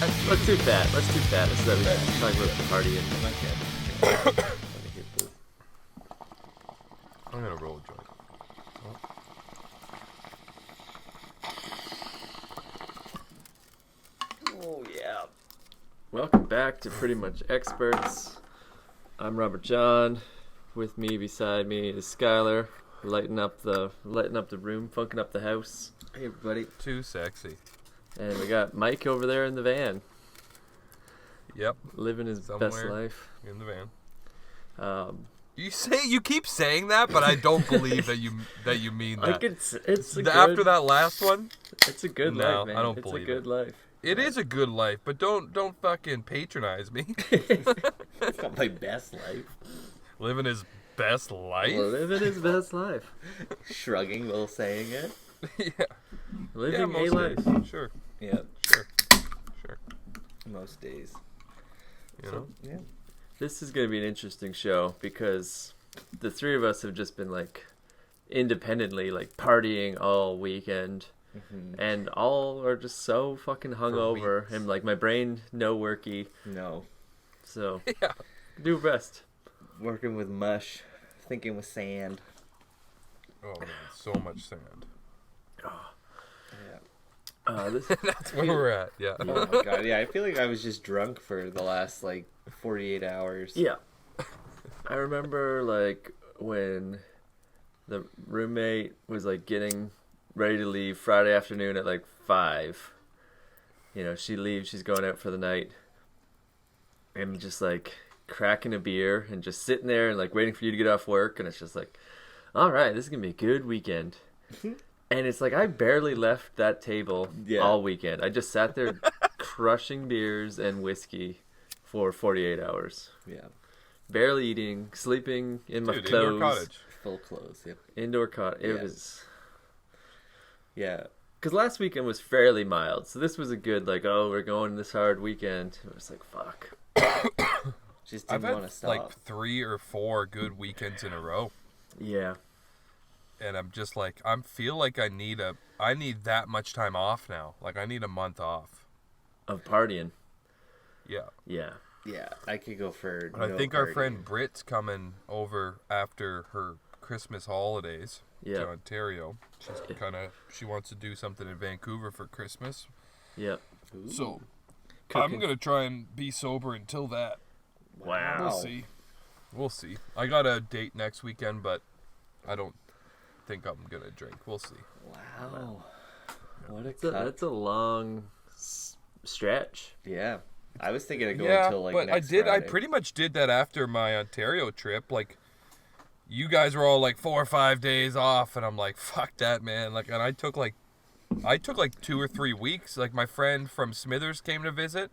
Let's do that. So that we can talk about the party and I'm gonna roll a joint. Oh yeah. Welcome back to Pretty Much Experts. I'm Robert John. With me, beside me, is Skyler, lighting up the room, funking up the house. Hey everybody. Too sexy. And we got Mike over there in the van. Yep. Living his best life. In the van. You You keep saying that, but I don't believe that you mean that. Like it's after that last one. It's a good life, man. I don't believe it's a good life. It is a good life, but don't fucking patronize me. It's not my best life. Living his best life. Living his best life. Shrugging while saying it. Yeah. Living most a life. days. Sure. Yeah. Sure. Most days. You know? Yeah. This is going to be an interesting show because the three of us have just been like independently like partying all weekend. Mm-hmm. And all are just so fucking hungover and like my brain no worky. No. So Yeah. do best. Working with mush. Thinking with sand. Oh man, so much sand. Yeah. That's where we're at. Yeah. Oh my god. Yeah, I feel like I was just drunk for the last like 48 hours. Yeah. I remember like when the roommate was like getting ready to leave Friday afternoon at like 5. You know, she leaves, she's going out for the night. And just like cracking a beer and just sitting there and like waiting for you to get off work, and it's just like, all right, this is gonna be a good weekend. And it's like I barely left that table all weekend. I just sat there crushing beers and whiskey for 48 hours. Yeah. Barely eating, sleeping in my clothes. Indoor cottage. Full clothes. Yep. Indoor cottage. It was. Yeah. Because last weekend was fairly mild, so this was a good like, oh, we're going this hard weekend. It was like, fuck. Just I've didn't want had to stop. like 3 or 4 good weekends in a row. Yeah. And I'm just like, I feel like I need that much time off now. Like I need a month off. Of partying. Yeah. Yeah. Yeah, I could go for. But I think our friend Britt's coming over after her Christmas holidays to Ontario. She wants to do something in Vancouver for Christmas. Yep. Ooh. So Cooking. I'm gonna try and be sober until that. Wow. We'll see. I got a date next weekend, but I don't think I'm gonna drink. We'll see. Wow. What a That's a long stretch. Yeah. I was thinking of going until like but next I Friday. pretty much did that after my Ontario trip. Like, you guys were all like 4 or 5 days off, and I'm like, fuck that, man. Like, and I took like 2 or 3 weeks. Like, my friend from Smithers came to visit,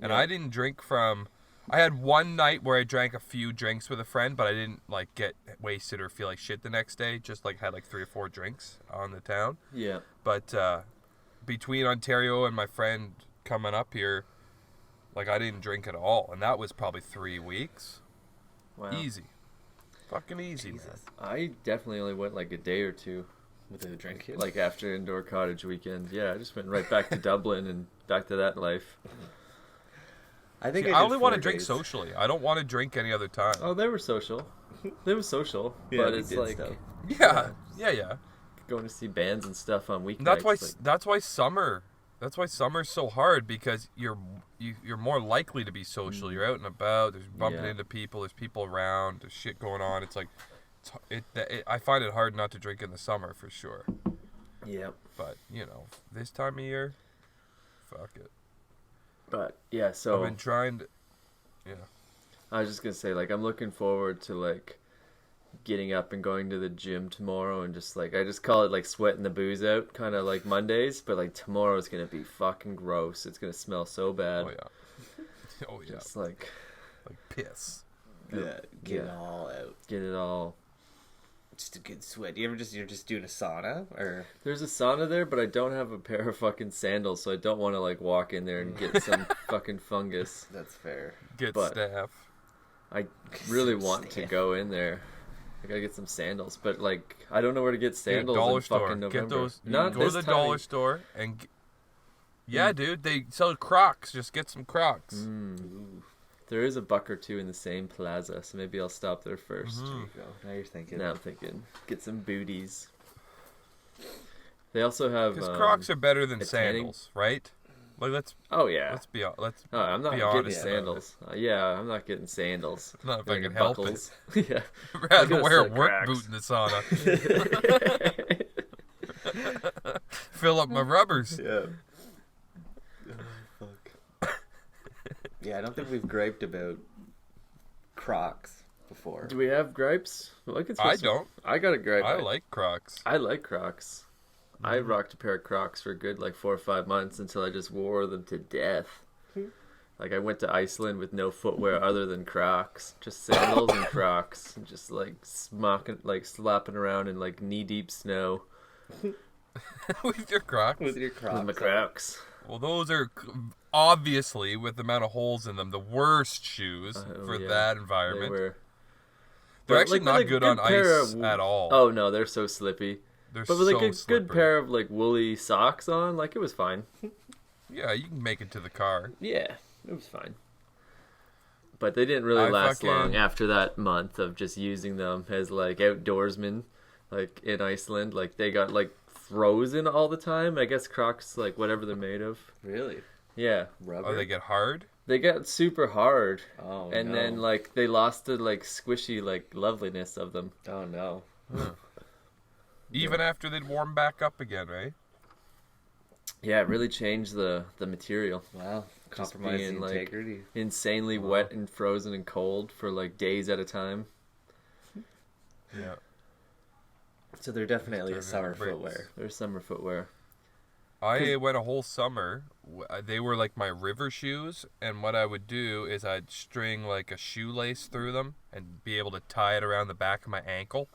and I didn't drink from. I had one night where I drank a few drinks with a friend, but I didn't like get wasted or feel like shit the next day. Just like had like 3 or 4 drinks on the town. Yeah. But between Ontario and my friend coming up here, like I didn't drink at all, and that was probably 3 weeks. Wow. Easy. Fucking easy, man. I definitely only went like a day or two. With a drink. Like after indoor cottage weekend. Yeah, I just went right back to Dublin and back to that life. I think See, I I did only want to 4 drink days. socially. I don't want to drink any other time. Oh, they were social. They were social. Yeah, but we it's did like stuff. Yeah. going to see bands and stuff on weeknights. That's why summer's so hard, because you're more likely to be social. You're out and about. There's bumping into people. There's people around. There's shit going on. It's like, I find it hard not to drink in the summer for sure. Yep. But you know, this time of year, fuck it. But yeah, so I've been trying to. Yeah. I was just gonna say, like, I'm looking forward to like getting up and going to the gym tomorrow, and just like I just call it like sweating the booze out, kind of like Mondays, but like tomorrow's gonna be fucking gross. It's gonna smell so bad. Oh yeah. Oh yeah. Just like piss. Yeah, get it all out. Get it all. Just a good sweat. You're just doing a sauna, or There's a sauna there, but I don't have a pair of fucking sandals, so I don't want to like walk in there and get some fucking fungus. that's fair. Get But- staph. I really want to go in there. I gotta get some sandals, but like I don't know where to get sandals Dollar in store. fucking November. Get those. Not Go to this the time. dollar store and Yeah, dude. They sell Crocs. Just get some Crocs. Ooh, There is a buck or two in the same plaza, so maybe I'll stop there 1st. there you go. Now you're thinking. Now I'm thinking, get some booties. They also have Because Crocs are better than a tanning- sandals, right? Like let's Oh yeah. let's Oh, I'm not be getting honest about sandals. Yeah, I'm not getting sandals. not if I Like can help it. buckles. Yeah. Rather gonna wear a set work Crocs. boot in the sauna. Fill up my rubbers. Yeah. Oh, fuck. Yeah, I don't think we've griped about Crocs before. Do we have gripes? Well, I don't. I got a gripe. I like Crocs. I like Crocs. I rocked a pair of Crocs for a good 4 or 5 months until I just wore them to death. Like I went to Iceland with no footwear other than Crocs, just sandals and Crocs, and just slapping around in knee deep snow With your Crocs. With your Crocs. with my Crocs. Well, those are obviously, with the amount of holes in them, the worst shoes for yeah. that They environment. were. They're But, actually with not a good on pair ice of- at all. Oh no, they're so slippy. They're But with so a good slippery. pair of woolly socks on, it was fine. Yeah, you can make it to the car. Yeah, it was fine. But they didn't really I last fucking- long after that month of just using them as outdoorsmen, in Iceland. They got frozen all the time. I guess Crocs, whatever they're made of. Really? Yeah, Rubber? Oh, they get hard? they got super hard, Oh, and no. then they lost the squishy loveliness of them. Oh, no. Even after they'd warm back up again, right? Yeah, it really changed the material. Wow. Just Compromising being, integrity. Insanely wet and frozen and cold for days at a time. Yeah. So they're definitely a Turn summer into bricks. footwear. There's summer footwear. I went a whole summer. They were my river shoes, and what I would do is I'd string a shoelace through them and be able to tie it around the back of my ankle,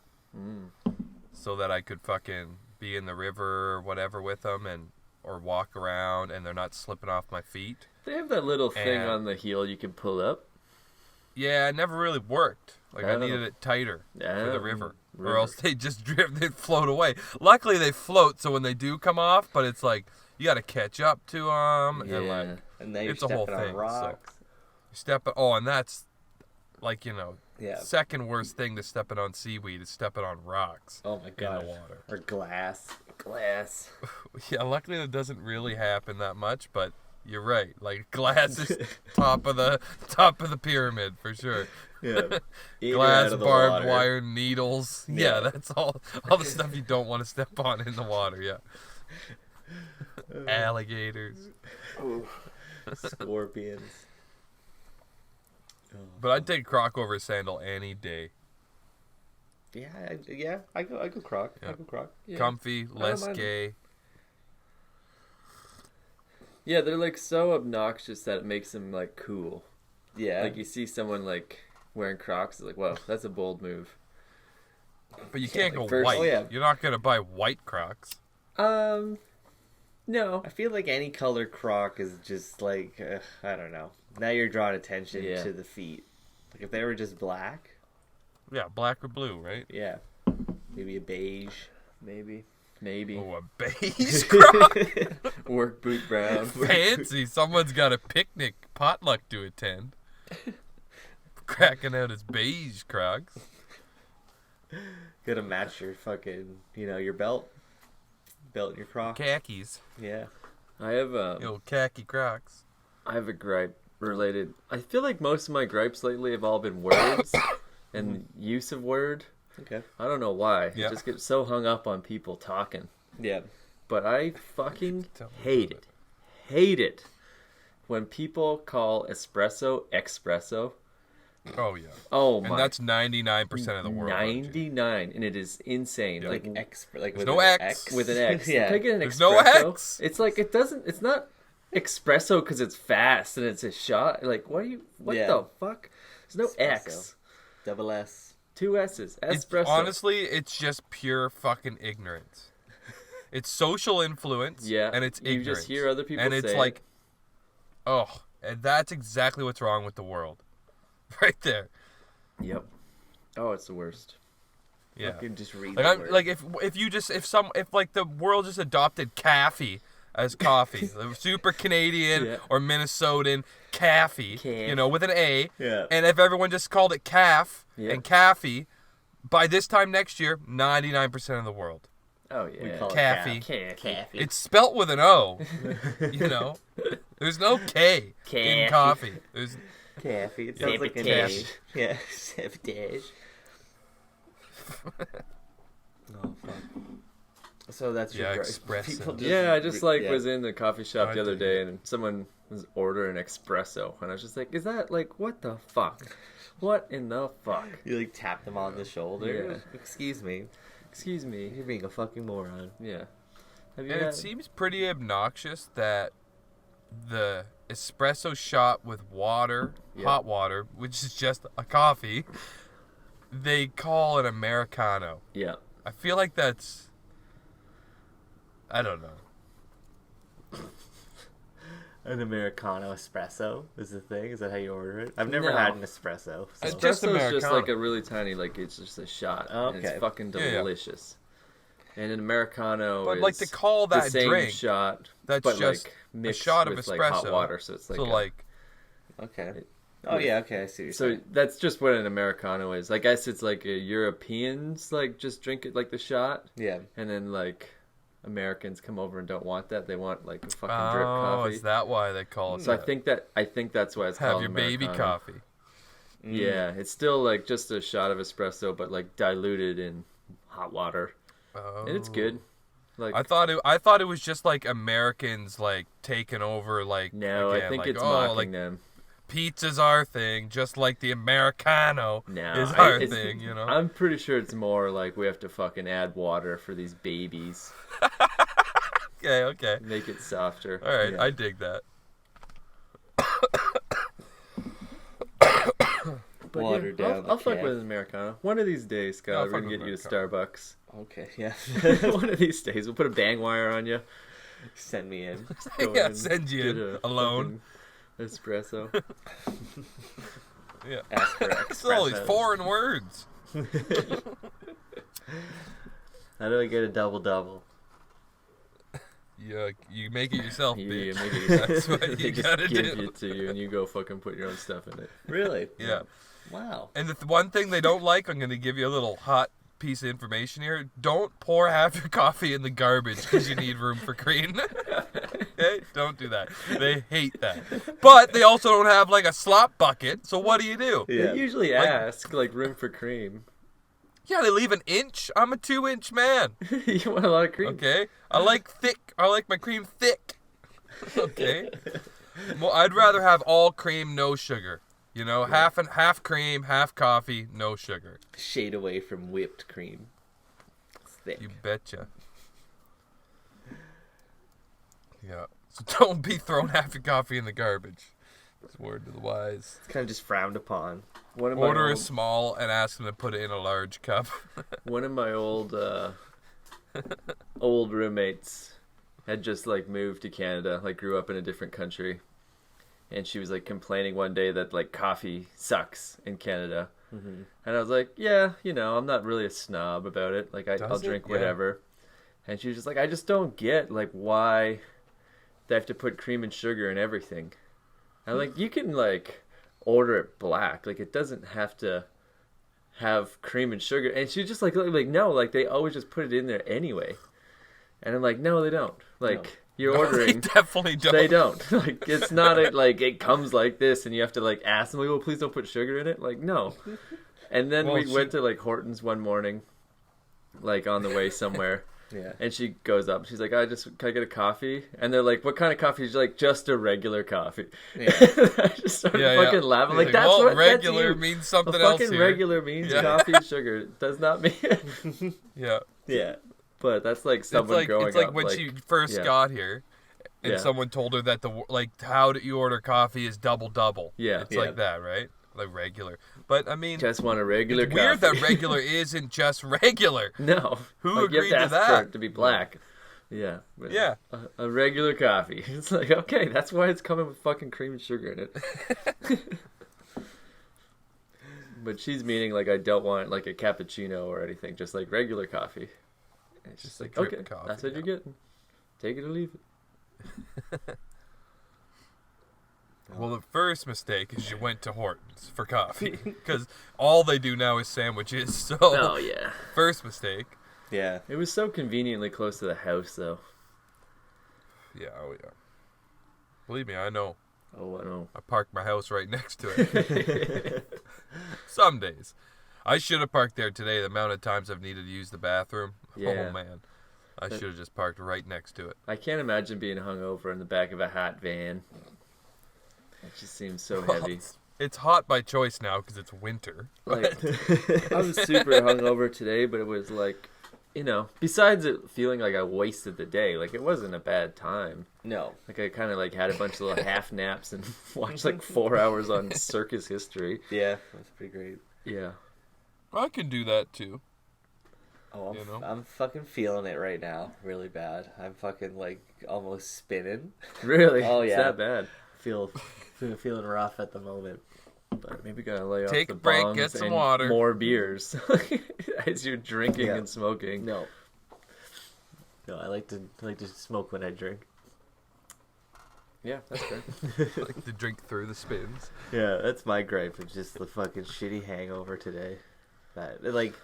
so that I could fucking be in the river or whatever with them, or walk around, and they're not slipping off my feet. They have that little thing And- on the heel you can pull up. Yeah, it never really worked. I Oh. needed it tighter for the Oh, river, river. or else they just drift, they'd float away. Luckily, they float, so when they do come off, but it's you got to catch up to them, Yeah. and And now you're It's a whole stepping on thing, so- rocks. step. Oh, and that's Yeah. second worst thing to stepping on seaweed is stepping on rocks Oh, my in God. the water. Or glass. Glass. Yeah, luckily that doesn't really happen that much, but you're right. Glass is top of the pyramid for sure. Yeah. In or Glass, out of the barbed water. wire, needles. Yeah, that's all the stuff you don't want to step on in the water. Yeah. Alligators. Scorpions. Oh, But I'd take Croc over a sandal any day. yeah, I go Croc. Yeah. I go Croc. Yeah. Comfy, less mind 'em. gay. Yeah, they're so obnoxious that it makes them cool. Yeah. You see someone wearing Crocs, it's whoa, that's a bold move. But you can't go first- white. Oh, yeah. You're not gonna buy white Crocs. No. I feel like any color Croc is just I don't know. Now you're drawing attention Yeah. to the feet. If they were just black, Yeah, black or blue, right? yeah, maybe a beige. Maybe. Oh, a beige Croc. Work boot brown. Fancy. Someone's got a picnic potluck to attend. Cracking out his beige Crocs. Gotta match your fucking, your belt. Belt and your Crocs. Khakis. Yeah. I have The old khaki Crocs. I have a gripe related. I feel like most of my gripes lately have all been words and use of word. Okay. I don't know why. Yeah. I just get so hung up on people talking. Yeah. But I fucking Tell me hate it. Hate it when people call espresso espresso. Oh, yeah. Oh my. And that's 99% of the world. aren't you? 99, and it is insane. Yeah. Like X, There's with no an X. with an X. Yeah. Take it an There's espresso. no X. It's it doesn't. It's not espresso because it's fast and it's a shot. What are you? What Yeah. the fuck? There's no Espresso. X. Double S. 2 S's. It's, Espresso. honestly, it's just pure fucking ignorance. It's social influence. Yeah, And it's you ignorance. just hear other people And it's say it. oh, and that's exactly what's wrong with the world. Right there. Yep. Oh, it's the worst. Yeah. Fucking just read Like the I'm word. like if the world just adopted Caffey as coffee. Super Canadian or Minnesotan caffee, you know, with an A. Yeah. And if everyone just called it calf and caffee, by this time next year, 99% of the world. Oh, yeah. We call Caffee. it Caffee. It's spelt with an O, you know. There's no K in coffee. There's Caffee. It sounds like an A. Yeah, sabotage. Oh, fuck. So that's your espresso. Yeah, I just was in the coffee shop the other day and someone was ordering espresso and I was just like, is that like, what the fuck? What in the fuck? You like tap them on the shoulder. Yeah. Excuse me. You're being a fucking moron. Yeah. And it seems pretty obnoxious that the espresso shot with water, hot water, which is just a coffee, they call an Americano. Yeah. I feel like that's... I don't know. An Americano espresso is the thing? Is that how you order it? I've never had an espresso. So. It's just Espresso is Americano. just like a really tiny, like it's just a shot. Okay. And it's fucking delicious. And an Americano But is like to call that the same drink, shot, that's but just like a mixed shot of with espresso. like hot water. So it's like so like... Okay. Oh, yeah, okay, I see what you're So saying. that's just what an Americano is. I guess it's like a Europeans like just drink it like the shot. Yeah. And then like Americans come over and don't want that. They want like a fucking drip Oh, coffee. is that why they call it So that? I think that's why it's Have called your Americano. baby coffee. Yeah, it's still like just a shot of espresso, but like diluted in hot water, Oh. and it's good. Like I thought it was just like Americans like taking over like no, again, I think like, it's oh, mocking like them. pizza's our thing, just like the Americano No, is our it's- thing, you know. I'm pretty sure it's more like we have to fucking add water for these babies, Okay. make it softer. All right, Yeah. I dig that. But Water down the I'll fuck calf. with an Americano. One of these days, Yeah, I'll Skyler, we're fuck gonna with get you to Americano. Starbucks. Okay, yeah. One of these days, we'll put a bang wire on you. Send me in. Go Yeah, in, send you get in a alone. fucking espresso. Yeah. Ask for It's all these espressos. foreign words. How do I get a double-double? You make it yourself, You bitch. make it yourself. That's what They you just gotta give do. it to you, and you go fucking put your own stuff in it. Really? Yeah. Wow. And the one thing they don't like, I'm going to give you a little hot piece of information here. Don't pour half your coffee in the garbage because you need room for cream. Okay? Don't do that. They hate that. But they also don't have like a slop bucket, so what do you do? Yeah. They usually ask, like, room for cream. Yeah, they leave an inch. I'm a 2-inch man. You want a lot of cream. Okay? I like thick. I like my cream thick. Okay? Well, I'd rather have all cream, no sugar. You know, half cream, half coffee, no sugar. Shade away from whipped cream. It's thick. You betcha. Yeah. So don't be throwing half your coffee in the garbage. It's word to the wise. It's kind of just frowned upon. One of my Order a old, small and ask them to put it in a large cup. one of my old old roommates had just like moved to Canada, like grew up in a different country, and she was like complaining one day that like coffee sucks in Canada. Mm-hmm. And I was like, yeah, you know, I'm not really a snob about it. Like, I'll Does it? drink Yeah. whatever. And she was just like, I just don't get, like, why they have to put cream and sugar in everything. And I'm like, you can, like, order it black. Like, it doesn't have to have cream and sugar. And she just, like, no, like, they always just put it in there anyway. And I'm like, no, they don't. Like, No. you're They ordering... definitely don't. They don't. Like, it's not like it comes like this and you have to like ask them, like, oh, please don't put sugar in it. Like, no. And then Well, we went to like Hortons one morning, like on the way somewhere. Yeah. And she goes up. She's like, can I get a coffee? And they're like, what kind of coffee? She's like, just a regular coffee. Yeah. I just started fucking laughing. Like, that's well, what regular that's you. means something A else fucking here. regular means Yeah. coffee and sugar. It does not mean... Yeah. Yeah. But that's like someone growing it's like up. when she first yeah. got here, and Yeah. someone told her that how do you order coffee is double. Yeah. It's Yeah. like that, right? Like regular. But I mean, Just want a regular it's coffee. weird that regular isn't just regular. No. Who Like, you agreed have to to ask that? for it to be black. Yeah. But Yeah. A regular coffee. It's like, okay, that's why it's coming with fucking cream and sugar in it. But she's meaning like I don't want like a cappuccino or anything, just like regular coffee. And it's just like, drip okay, coffee, that's what yeah. you're getting. Take it or leave it. Well, the first mistake is you went to Hortons for coffee because all they do now is sandwiches. So, Oh, yeah. first mistake. Yeah. It was so conveniently close to the house, though. Yeah, oh yeah. Believe me, I know. Oh, I know. I parked my house right next to it. Some days. I should have parked there today. The amount of times I've needed to use the bathroom. Yeah. Oh, man. I should have just parked right next to it. I can't imagine being hungover in the back of a hot van. It just seems so heavy. It's hot by choice now because it's winter. Like, I was super hungover today, but it was like, you know, besides it feeling like I wasted the day, like it wasn't a bad time. No. Like I kind of like had a bunch of little half naps and watched like 4 hours on circus history. Yeah, that's pretty great. Yeah. I can do that too. Oh, You know? I'm fucking feeling it right now, really bad. I'm fucking like almost spinning. Really? Oh, It's yeah. that bad. Feeling rough at the moment. But maybe gotta lay off Take the a break, bongs get some and water. more beers as you're drinking Yeah. and smoking. No, I like to smoke when I drink. Yeah, that's good. I like to drink through the spins. Yeah, that's my gripe. It's just the fucking shitty hangover today. That like,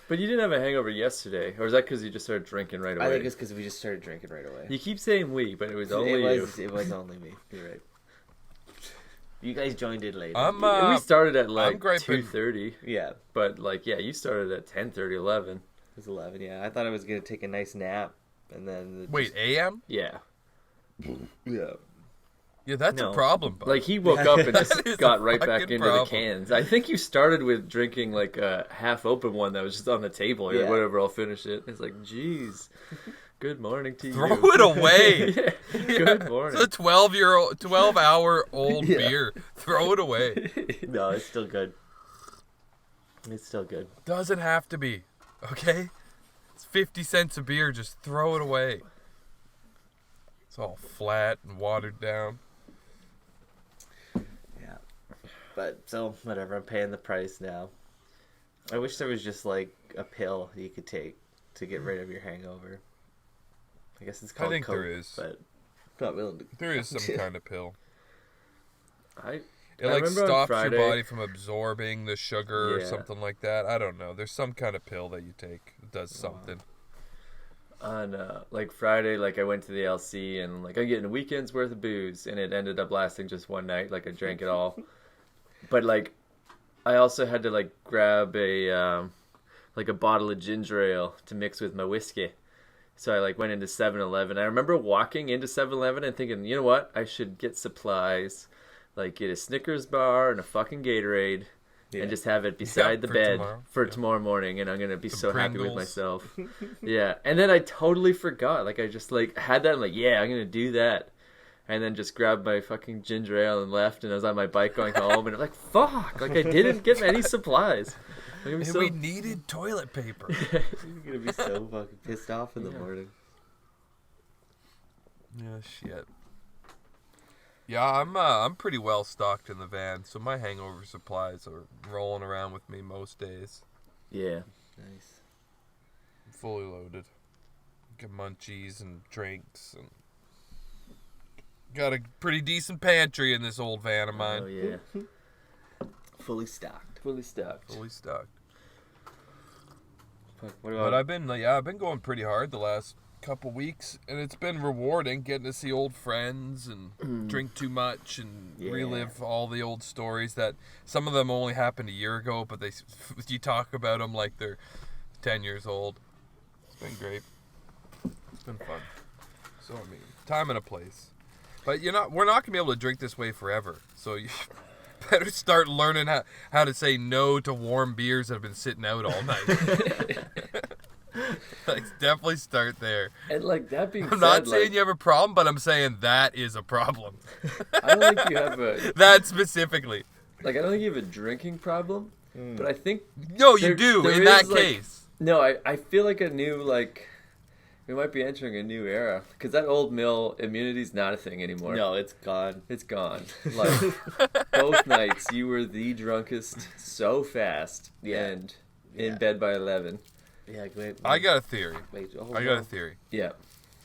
But you didn't have a hangover yesterday, or is that because you just started drinking right away? I think it's because we just started drinking right away. You keep saying we, but it was only It was only me. You're right. You guys joined in late. you. We started at like griping. 2:30, Yeah, but like you started at 10:30, 11. it was 11. Yeah, I thought I was gonna take a nice nap, and then Wait, AM? Yeah, yeah. Yeah, that's No. a problem, bud. like he woke up and That just is got a right back fucking into the problem. cans. I think you started with drinking like a half-open one that was just on the table. You're like, Yeah. whatever, I'll finish it. It's like, geez, good morning to Throw you. it away. Yeah, good morning. It's a 12-hour-old Yeah. beer. Throw it away. No, it's still good. It's still good. Doesn't have to be. Okay? It's 50 cents a beer. Just throw it away. It's all flat and watered down. Yeah. But so whatever, I'm paying the price now. I wish there was just like a pill you could take to get rid of your hangover. I guess it's called think Coke, there is. but I'm not willing to. There is some kind of pill. I It I like remember on stops your Friday- body from absorbing the sugar or Yeah. something like that. I don't know. There's some kind of pill that you take that does something. on like Friday, like I went to the LC and like I'm getting a weekend's worth of booze, and it ended up lasting just one night. Like I drank it all, but like I also had to like grab a like a bottle of ginger ale to mix with my whiskey. So I like went into 7-Eleven. I remember walking into 7-Eleven and thinking, you know what, I should get supplies, like get a Snickers bar and a fucking Gatorade. Yeah. And just have it beside the for bed tomorrow. for Yeah. tomorrow morning, and I'm gonna be Some so happy with Pringles. myself. Yeah, and then I totally forgot. Like I just like had that. I'm like, yeah, I'm gonna do that, and then just grabbed my fucking ginger ale and left. And I was on my bike going home, and I'm like, fuck! Like I didn't get any supplies. Like, I'm And so... we needed toilet paper. You're gonna be so fucking pissed off in the Yeah. morning. Yeah, shit. Yeah, I'm pretty well stocked in the van, so my hangover supplies are rolling around with me most days. Yeah, Nice. I'm fully loaded. Got munchies and drinks and got a pretty decent pantry in this old van of mine. oh yeah, Fully stocked. fully stocked. Fully stocked. What But about? I've been going pretty hard the last couple weeks, and it's been rewarding getting to see old friends and drink too much and Yeah. relive all the old stories that some of them only happened a year ago, but you talk about them like they're 10 years old. It's been great. It's been fun. So I mean, time and a place. But we're not gonna be able to drink this way forever. So you better start learning how to say no to warm beers that have been sitting out all night. Like, definitely start there. And like that being I'm said, not saying like, you have a problem, but I'm saying that is a problem. I don't think you have a That specifically. like. I don't think you have a drinking problem, but I think No, you There- do, there in that is, like- case. no. I feel like a new like. We might be entering a new era because that old mill immunity's not a thing anymore. No, it's gone. It's gone. Like both nights, you were the drunkest so fast, Yeah. and in Yeah. bed by 11. Yeah, wait. I got a theory. Wait, hold I got a on. theory. Yeah.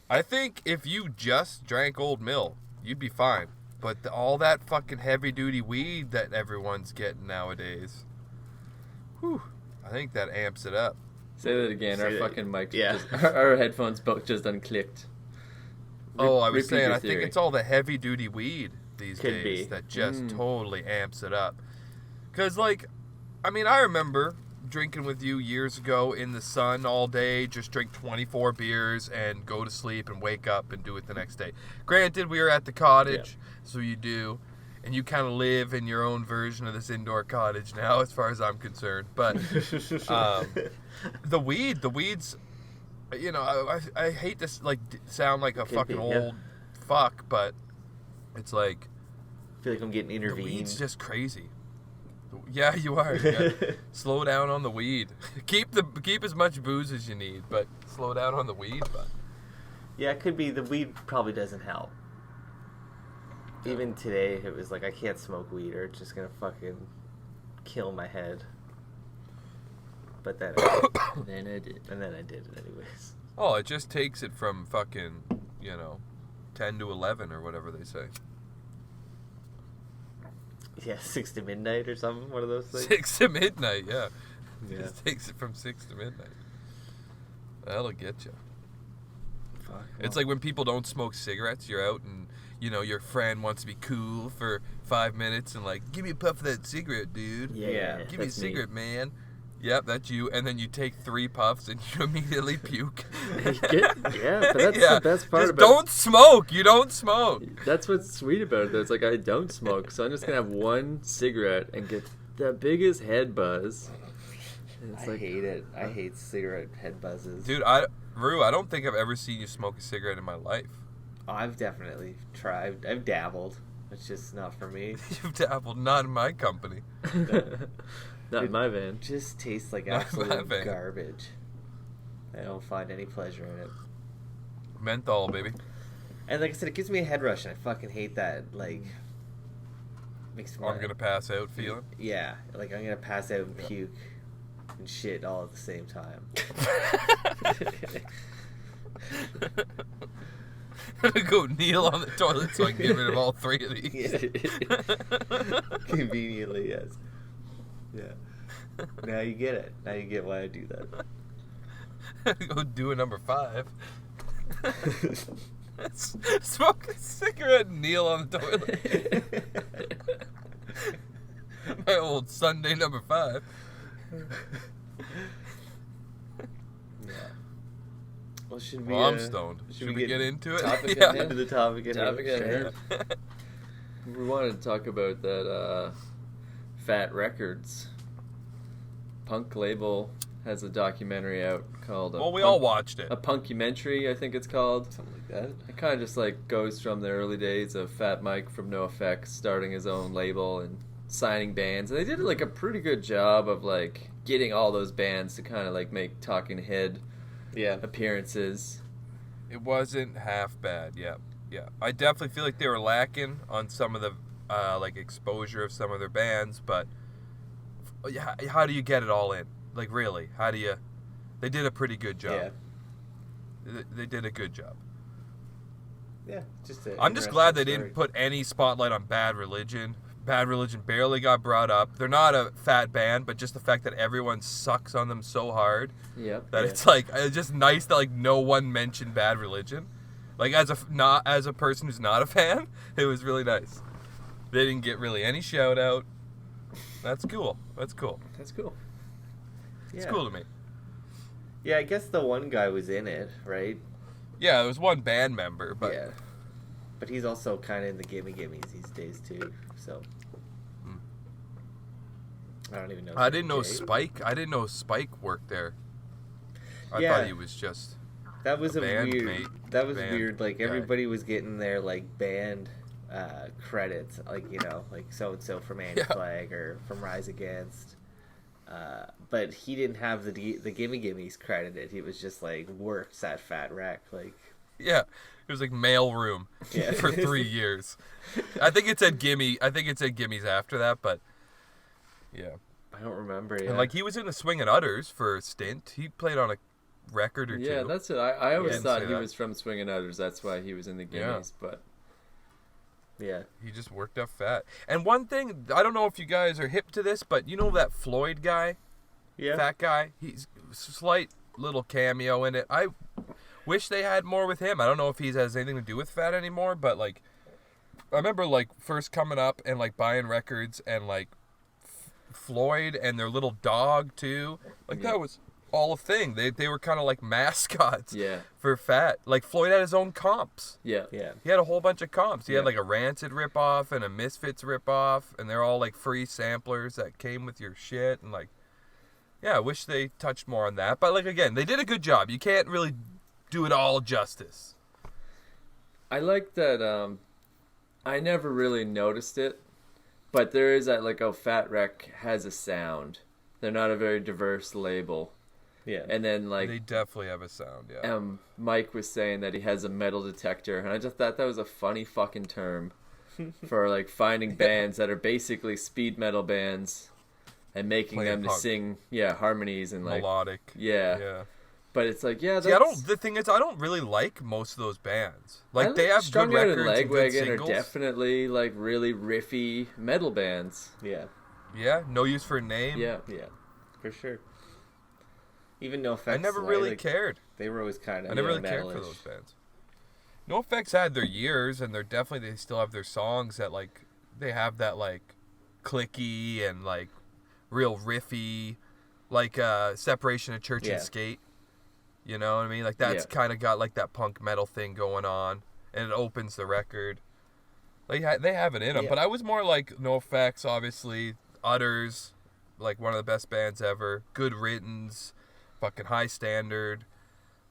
I think if you just drank Old Mill, you'd be fine. But all that fucking heavy-duty weed that everyone's getting nowadays, whew, I think that amps it up. Say that again. Our fucking mic. Yeah. Our headphones both just unclicked. I was repeat saying, your I think theory. it's all the heavy-duty weed these Could days be. that just totally amps it up. Because, like, I mean, I remember drinking with you years ago in the sun all day, just drink 24 beers and go to sleep and wake up and do it the next day. Granted, we were at the cottage, so you do, and you kind of live in your own version of this indoor cottage now, as far as I'm concerned. But the weeds, you know, I hate to like sound like a fucking old fuck, but it's like I feel like I'm getting the intervened. weed's just crazy. Yeah, you are. You gotta slow down on the weed. Keep as much booze as you need, but slow down on the weed. But Yeah, it could be the weed probably doesn't help. Even today, it was like I can't smoke weed or it's just gonna fucking kill my head. But then, And then I did. and then I did it anyways. oh, it just takes it from fucking 10 to 11 or whatever they say. Yeah, 6 to midnight or something. One of those things. 6 to midnight. Yeah, Yeah. just takes it from 6 to midnight. That'll get you. Fuck. It's like when people don't smoke cigarettes, you're out and, your friend wants to be cool for 5 minutes and like, give me a puff of that cigarette, dude. Yeah, Give me a that's me. cigarette, man. Yep, that's you. And then you take 3 puffs and you immediately puke. But that's the best part Just about don't smoke. You don't smoke. That's what's sweet about it, though. It's like I don't smoke, so I'm just gonna have one cigarette and get the biggest head buzz. And it's I hate it. I hate cigarette head buzzes. Dude, Rue, I don't think I've ever seen you smoke a cigarette in my life. Oh, I've definitely tried. I've dabbled. It's just not for me. You've dabbled, not in my company. Not in my van. It just tastes like Not in my absolute van. garbage. I don't find any pleasure in it. Menthol, baby. And like I said, it gives me a head rush, and I fucking hate that. Like, makes me. I'm gonna pass out feeling. Yeah, like I'm gonna pass out and puke and shit all at the same time. I'm gonna go kneel on the toilet so I can get rid of all 3 of these. Conveniently, yes. Yeah. Now you get it. Now you get why I do that. Go do a number 5. Smoke a cigarette and kneel on the toilet. My old Sunday number 5. Yeah. Well, should we? Well, I'm stoned. Should we get into it? Topic Yeah. into the topic at hand? Topic at hand. We wanted to talk about that Fat Records punk label has a documentary out called Well, we all watched it. a punkumentary, I think it's called. Something like that. It kind of just like goes from the early days of Fat Mike from NoFX starting his own label and signing bands, and they did like a pretty good job of like getting all those bands to kind of like make talking head Yeah. appearances. It wasn't half bad. Yeah. I definitely feel like they were lacking on some of the like exposure of some of their bands, but how do you get it all in? Like really, how do you? They did a pretty good job. Yeah. They did a good job. Yeah. Just. I'm just glad they didn't put any spotlight on Bad Religion. Bad Religion barely got brought up. They're not a fat band, but just the fact that everyone sucks on them so hard Yep. that it's like it's just nice that like no one mentioned Bad Religion. Like as a person who's not a fan, it was really nice. They didn't get really any shout out. That's cool. That's cool. It's cool to me. Yeah, I guess the one guy was in it, right? Yeah, there was one band member, but Yeah. But he's also kind of in the gimme gimmies these days too. So. I don't even know. I didn't know Spike worked there. I Yeah. thought he was just. That was a a band weird. mate, That was band weird. Like guy. everybody was getting their like band credits, like like so and so from Anti-Flag or from Rise Against. But he didn't have the Gimme Gimmies credited. He was just like works at Fat Wreck, like. Yeah, it was like mailroom Yeah. for 3 years. I think it said Gimme. I think it said Gimmies after that, but yeah. I don't remember. Yeah. And like he was in the Swingin' Utters for a stint. He played on record or two. Yeah, that's it. I always didn't thought say he that. was from Swingin' Utters. That's why he was in the Gimmies. But Yeah. He just worked up fat. And one thing, I don't know if you guys are hip to this, but you know that Floyd guy? Yeah. Fat guy? He's slight little cameo in it. I wish they had more with him. I don't know if he has anything to do with fat anymore, but like, I remember like first coming up and like buying records and like Floyd and their little dog too. Like that was all a thing. They were kind of like mascots yeah, for fat. Like Floyd had his own comps. yeah, Yeah. He had a whole bunch of comps. He had Yeah. like a Rancid ripoff and a Misfits ripoff, and they're all like free samplers that came with your shit. And like, yeah, I wish they touched more on that. But like again, they did a good job. You can't really do it all justice. I like that. I never really noticed it, but there is that like, oh, Fat Wreck has a sound. They're not a very diverse label. Yeah. And then like They definitely have a sound. Yeah. Mike was saying that he has a metal detector, and I just thought that was a funny fucking term for like finding bands that are basically speed metal bands and making Playing them to punk. sing harmonies and like Melodic. yeah. Yeah. But it's like See, the thing is, I don't really like most of those bands. Like, they have good Strung Out and records and good Lagwagon are singles. definitely like really riffy metal bands. Yeah. Yeah, No Use for a Name. Yeah. Yeah. For sure. Even No I Effects. never really cared. They were always kind of. I never really cared for those bands. No Effects had their years, and they still have their songs that like they have that like clicky and like real riffy, like Separation of Church Yeah. and Skate. You know what I mean? Like that's kind of got like that punk metal thing going on, and it opens the record. Like they have it in them, Yeah. but I was more like No Effects, obviously, Utters, like one of the best bands ever. Good Riddance, fucking High Standard,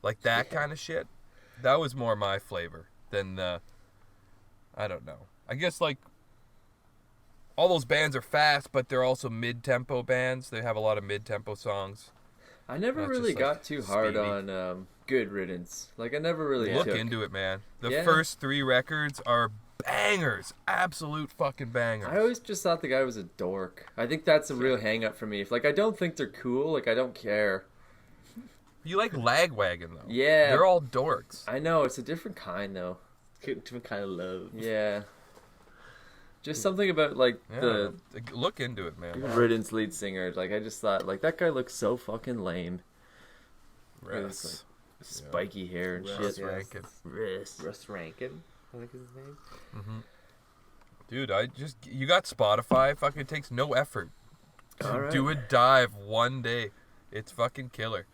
like that kind of shit. That was more my flavor than the. I don't know. I guess like all those bands are fast, but they're also mid-tempo bands. They have a lot of mid-tempo songs. I never Not really just, like, got too hard speedy. on Good Riddance. Like I never really Look took. into it, man. The Yeah. first 3 records are bangers, absolute fucking bangers. I always just thought the guy was a dork. I think that's a real hang up for me. If like I don't think they're cool, like I don't care. You like Lagwagon though. Yeah. They're all dorks. I know it's a different kind though. Different kind of love. Yeah. Just something about like Yeah. Look into it, man. Riddance lead singer. Like I just thought like that guy looks so fucking lame. Russ. Spiky hair and Russ shit. Rankin. Russ Rankin, I think is his name. Dude, you got Spotify. Fucking it takes no effort. All right. Do a dive one day. It's fucking killer.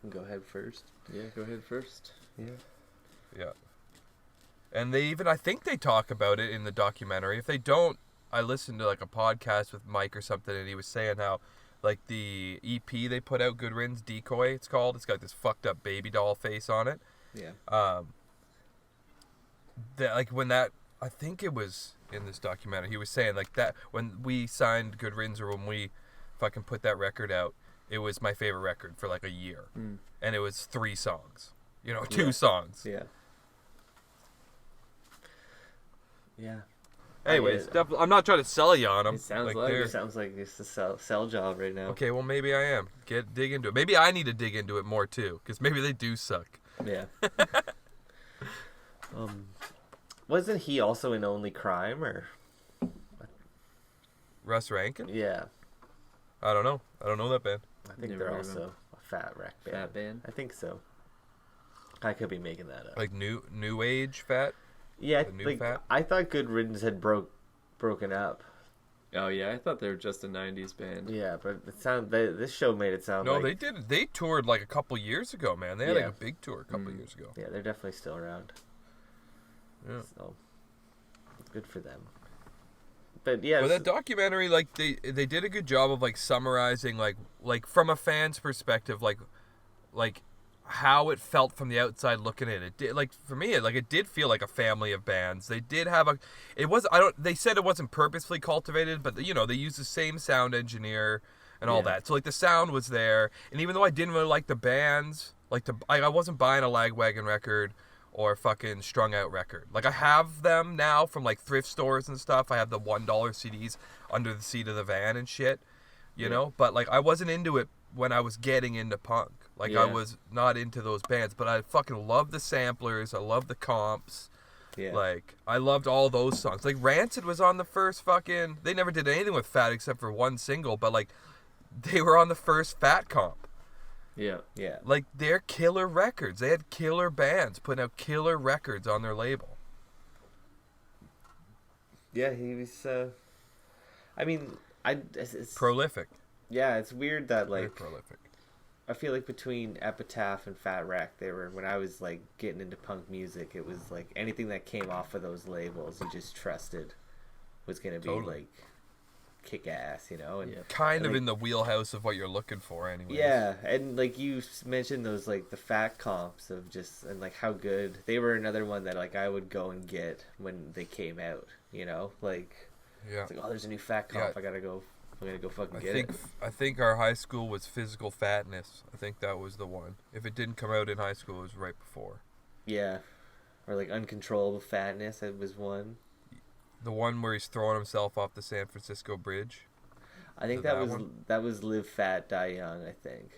Go ahead first. Yeah, go ahead first. Yeah. Yeah. And I think they talk about it in the documentary. If they don't, I listened to like a podcast with Mike or something, and he was saying how, like the EP they put out, Good Riddance Decoy, it's called. It's got this fucked up baby doll face on it. Yeah. That like when that, I think it was in this documentary, he was saying like that when we signed Good Riddance or when we fucking put that record out, it was my favorite record for like a year, and it was 3 songs. You know, 2 songs. Yeah. Yeah. Anyways, I'm not trying to sell you on them. It sounds like it's a sell job right now. Okay, well maybe I am. Dig into it. Maybe I need to dig into it more too, because maybe they do suck. Yeah. Wasn't he also in Only Crime or? Russ Rankin? Yeah. I don't know. I don't know that band. I think Never they're heard of also him. a Fat Wreck band. Fat band. I think so. I could be making that up. Like new age fat. Yeah, the new like, Fat? I thought Good Riddance had broken up. Oh yeah, I thought they were just a '90s band. Yeah, but this show made it sound No, like they did. They toured like a couple years ago, man. They had like Yeah. a big tour a couple years ago. Yeah, they're definitely still around. Yeah. So good for them. But yeah, But that documentary, like they did a good job of like summarizing like from a fan's perspective, like how it felt from the outside looking in. It did, like for me, it did feel like a family of bands. They did have they said it wasn't purposefully cultivated, but you know, they used the same sound engineer and all that. So like the sound was there, and even though I didn't really like the bands, I wasn't buying a Lagwagon record or fucking Strung Out record. Like I have them now from like thrift stores and stuff. I have the $1 CDs under the seat of the van and shit, you know. But like I wasn't into it when I was getting into punk. Like, Yeah. I was not into those bands, but I fucking loved the samplers. I loved the comps. Yeah. Like, I loved all those songs. Like, Rancid was on the first fucking... They never did anything with Fat except for one single, but, like, they were on the first Fat comp. Yeah. Yeah. Like, they're killer records. They had killer bands putting out killer records on their label. Yeah, he was. I mean, it's Prolific. yeah, it's weird that Very like prolific. I feel like between Epitaph and Fat Wreck, they were when I was like getting into punk music, it was like anything that came off of those labels, you just trusted was gonna be Totally. like kick ass, you know? And Yeah. Kind of like- in the wheelhouse of what you're looking for, anyways. yeah, and like you mentioned those like the fat comps of just and like how good they were. Another one that like I would go and get when they came out, you know, like Yeah. it's like, oh, there's a new fat comp, Yeah. I'm gonna go fucking I get think it. I think our high school was Physical Fatness. I think that was the one. If it didn't come out in high school, it was right before. Yeah, or like uncontrollable fatness. That was one. The one where he's throwing himself off the San Francisco Bridge. I think That that was one? that was Live Fat Die Young. I think.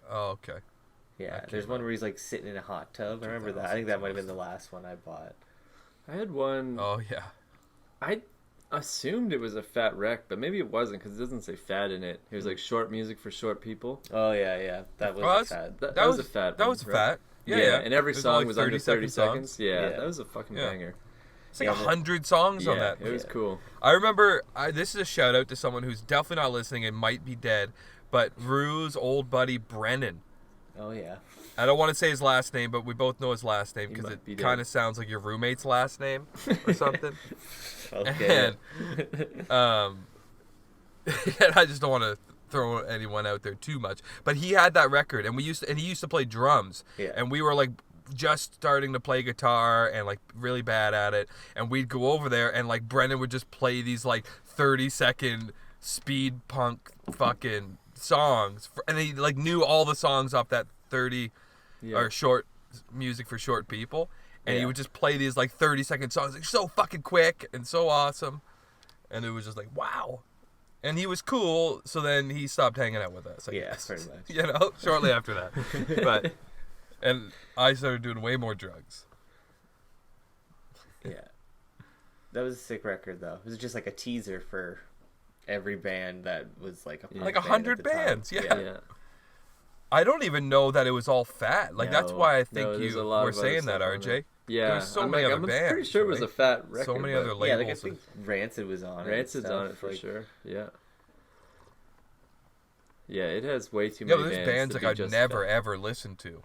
Oh, okay. Yeah, That there's came one out where he's like sitting in a hot tub. I remember that. I think that might have been the last one I bought. I had one. Oh yeah. I assumed it was a Fat Wreck, but maybe it wasn't because it doesn't say fat in it. It was like short music for short people. Oh yeah, that was Oh, a that's- fat. That That was was a fat. That one, was right? fat. Yeah. And every There's song like was under 30 songs. seconds. Yeah, Yeah. that was a fucking Yeah. banger. It's like Yeah, 100 songs on Yeah, that. it was Yeah. cool. I remember, this is a shout out to someone who's definitely not listening and might be dead, but Rue's old buddy Brennan. Oh yeah. I don't want to say his last name, but we both know his last name He because might be it dead. kind of sounds like your roommate's last name or something. Okay. And, and I just don't want to throw anyone out there too much, but he had that record, and he used to play drums, Yeah. and we were like just starting to play guitar and like really bad at it, and we'd go over there and like Brendan would just play these like 30-second speed punk fucking songs and he like knew all the songs off that 30 Yeah. or short music for short people, and he Yeah. would just play these like 30-second songs like so fucking quick and so awesome, and it was just like wow. And he was cool, so then he stopped hanging out with us. I Yeah, guess. pretty much. You know, shortly after that. And I started doing way more drugs. Yeah. That was a sick record though. It was just like a teaser for every band that was like a punk Like band at 100 the time. bands, yeah. Yeah. I don't even know that it was all fat. Like that's No, why I no, think there's you a lot were of other saying that, stuff on there. RJ. Yeah. There's so I'm many like, other I'm bands, pretty sure it was a right? fat record. So many but other Yeah, like I labels. think Rancid was on it. and Rancid's on it stuff, for like- sure. Yeah. Yeah, it has way too Yeah, many but there's bands bands to like be I'd just never fat. ever listened to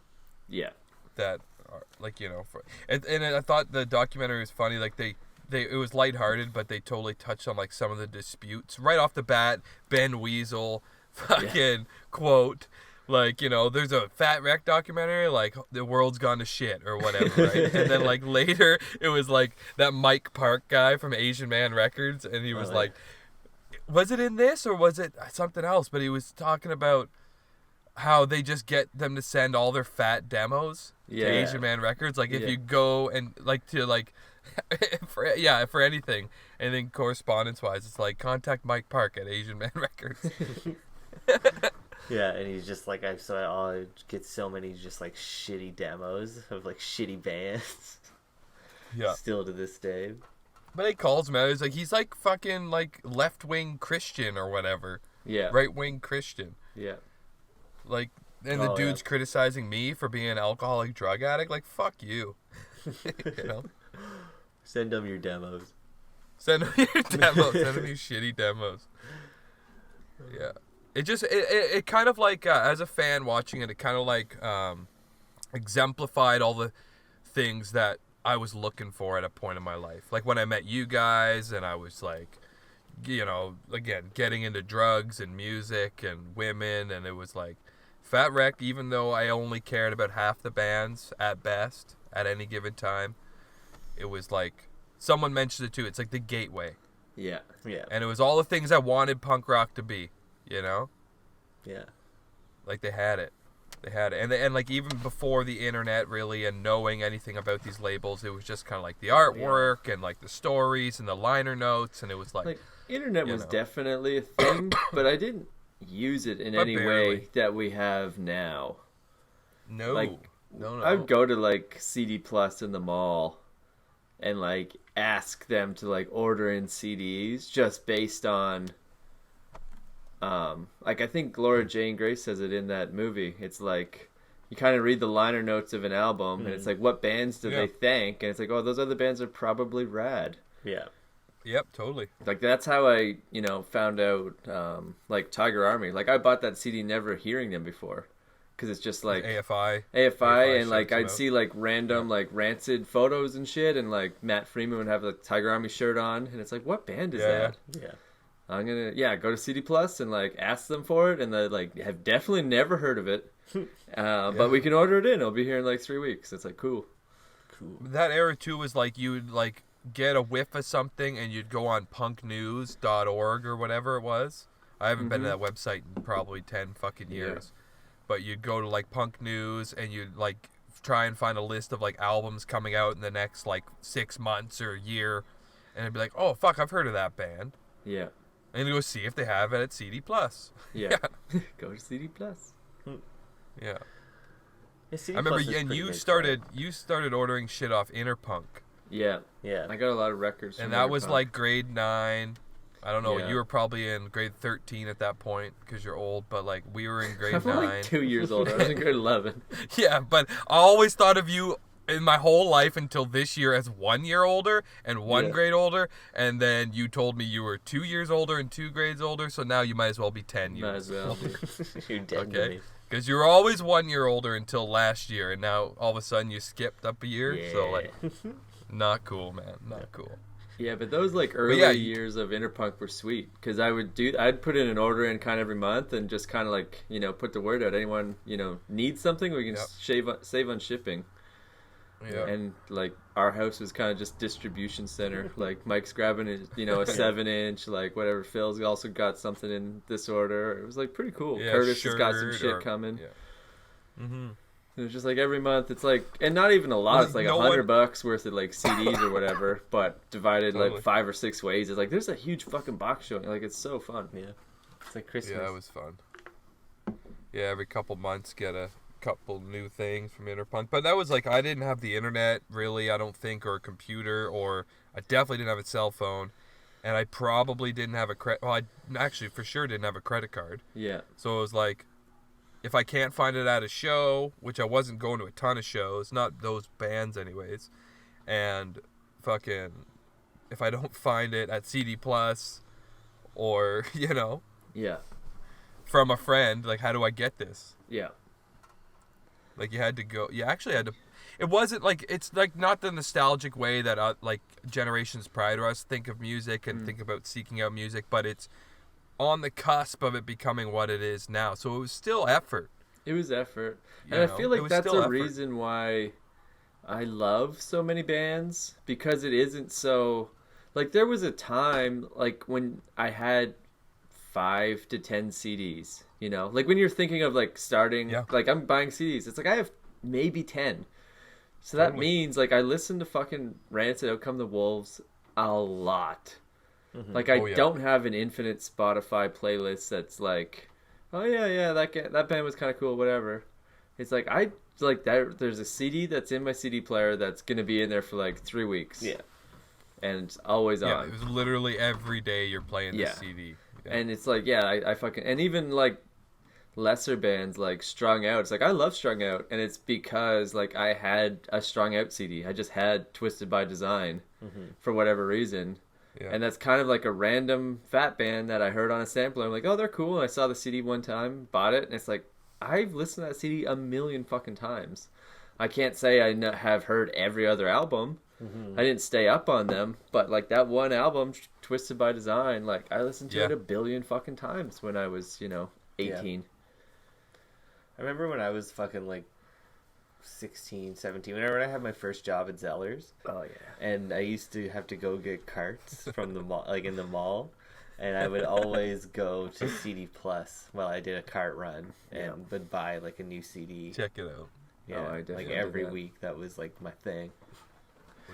Yeah. that are like, you know, and I thought the documentary was funny. Like they it was lighthearted, but they totally touched on like some of the disputes right off the bat. Ben Weasel fucking quote, like, you know, there's a Fat Wreck documentary, like the world's gone to shit or whatever, right? And then like later it was like that Mike Park guy from Asian Man Records, and he was yeah. like, was it in this or was it something else? But he was talking about how they just get them to send all their fat demos Yeah. to Asian Man Records. Like if Yeah. you go and like to like for anything correspondence wise, it's like contact Mike Park at Asian Man Records. Yeah, and he's just like I get so many just like shitty demos of like shitty bands. Yeah. Still to this day. But he calls him out. He's like fucking like left wing Christian or whatever. Yeah. Right wing Christian. Yeah. Like, and the Oh, yeah. dude's criticizing me for being an alcoholic drug addict. Like, fuck you. You know? Send them your demos. Send them your demos. Send them your shitty demos. Yeah. It just, it kind of like, as a fan watching it, it kind of like exemplified all the things that I was looking for at a point in my life. Like when I met you guys and I was like, you know, again, getting into drugs and music and women, and it was like Fat Wreck, even though I only cared about half the bands at best at any given time, it was like, someone mentioned it too, it's like the gateway. Yeah. Yeah. And it was all the things I wanted punk rock to be, you know? Yeah. Like they had it. They had it. And like even before the internet really and knowing anything about these labels, it was just kind of like the artwork and like the stories and the liner notes, and it was like Like internet you was know. definitely a thing, but I didn't use it in But any barely. way that we have now. No. Like, no. I would go to like CD Plus in the mall and like ask them to like order in CDs just based on like I think Laura Jane Grace says it in that movie. It's like you kind of read the liner notes of an album and it's like what bands do they thank, and it's like, oh, those other bands are probably rad. Yeah. Yep, totally. Like that's how I, found out like Tiger Army. Like I bought that CD never hearing them before. Because it's just like AFI and like I'd see like random like Rancid photos and shit, and like Matt Freeman would have the Tiger Army shirt on, and it's like, what band is that? Yeah. I'm gonna go to CD Plus and like ask them for it, and they like have definitely never heard of it, but we can order it in. It'll be here in like 3 weeks. It's like cool. That era too was like you'd like get a whiff of something and you'd go on punknews.org or whatever it was. I haven't been to that website in probably 10 fucking years. But you'd go to like Punk News and you'd like try and find a list of like albums coming out in the next like 6 months or a year, and it'd be like, oh fuck, I've heard of that band. Yeah. And you go see if they have it at CD Plus. Yeah. Go to CD Plus. Yeah. CD I remember, Plus is and pretty you good, started ordering shit off Interpunk, Yeah. Yeah. I got a lot of records. and from that was Interpunk. like grade 9. I don't know. Yeah. You were probably in grade 13 at that point because you're old, but like we were in grade I'm 9. like 2 years older. I was in grade 11. Yeah, but I always thought of you in my whole life until this year as 1 year older and 1 grade older, and then you told me you were 2 years older and 2 grades older, so now you might as well be 10 years. Might as well. You're dead to Okay, me. because you were always 1 year older until last year, and now all of a sudden you skipped up a year. So like, not cool, man. Not cool. Yeah, but those like early years of Interpunk were sweet, because I'd put in an order in kind of every month and just kind of like put the word out. Anyone needs something, we can save on shipping. Yeah. And like our house was kind of just distribution center. Like Mike's grabbing a 7-inch, like whatever. Phil's also got something in this order. It was like pretty cool. Yeah, Curtis has got some shirt shit or- coming. Yeah. Mm-hmm. It was just like every month. It's like, and not even a lot. Well, It's like no $100 worth of like CDs or whatever, but divided Totally. like 5 or 6 ways. It's like there's a huge fucking box showing. Like it's so fun. Yeah. It's like Christmas. Yeah, that was fun. Yeah, every couple months get a couple new things from Interpunk. But that was like, I didn't have the internet really, I don't think, or a computer, or I definitely didn't have a cell phone. And I probably didn't have I actually for sure didn't have a credit card. Yeah. So it was like, if I can't find it at a show, which I wasn't going to a ton of shows, not those bands anyways, and fucking, if I don't find it at CD Plus, or, Yeah. from a friend, like, how do I get this? Yeah. Like, you actually had to, it wasn't like, it's like not the nostalgic way that like generations prior to us think of music and think about seeking out music, but it's on the cusp of it becoming what it is now. So it was still effort. It was effort. You And I know, feel it like was that's still a effort. reason why I love so many bands, because it isn't so, like there was a time like when I had 5 to 10 CDs, like when you're thinking of like starting, like I'm buying CDs, it's like I have maybe 10. So that means like I listen to fucking Rancid, Out Come the Wolves a lot. Like I don't have an infinite Spotify playlist that's like, oh yeah, that band was kind of cool, whatever. It's like there's a CD that's in my CD player that's gonna be in there for like 3 weeks. Yeah. And it's always on. Yeah, it was literally every day you're playing the CD. Yeah. And it's like, I fucking, and even like lesser bands like Strung Out. It's like I love Strung Out, and it's because like I had a Strung Out CD. I just had Twisted by Design for whatever reason. Yeah. And that's kind of like a random fat band that I heard on a sampler. I'm like, oh, they're cool. And I saw the CD one time, bought it, and it's like, I've listened to that CD a million fucking times. I can't say I have heard every other album. I didn't stay up on them, but like that one album, Twisted by Design, like I listened to it a billion fucking times when I was, 18. I remember when I was fucking like 16, 17, whenever I had my first job at Zellers. Oh yeah. And I used to have to go get carts from the mall, like in the mall, and I would always go to CD Plus while I did a cart run and would buy like a new CD. Check it out. Yeah, I definitely like did every that. week. That was like my thing.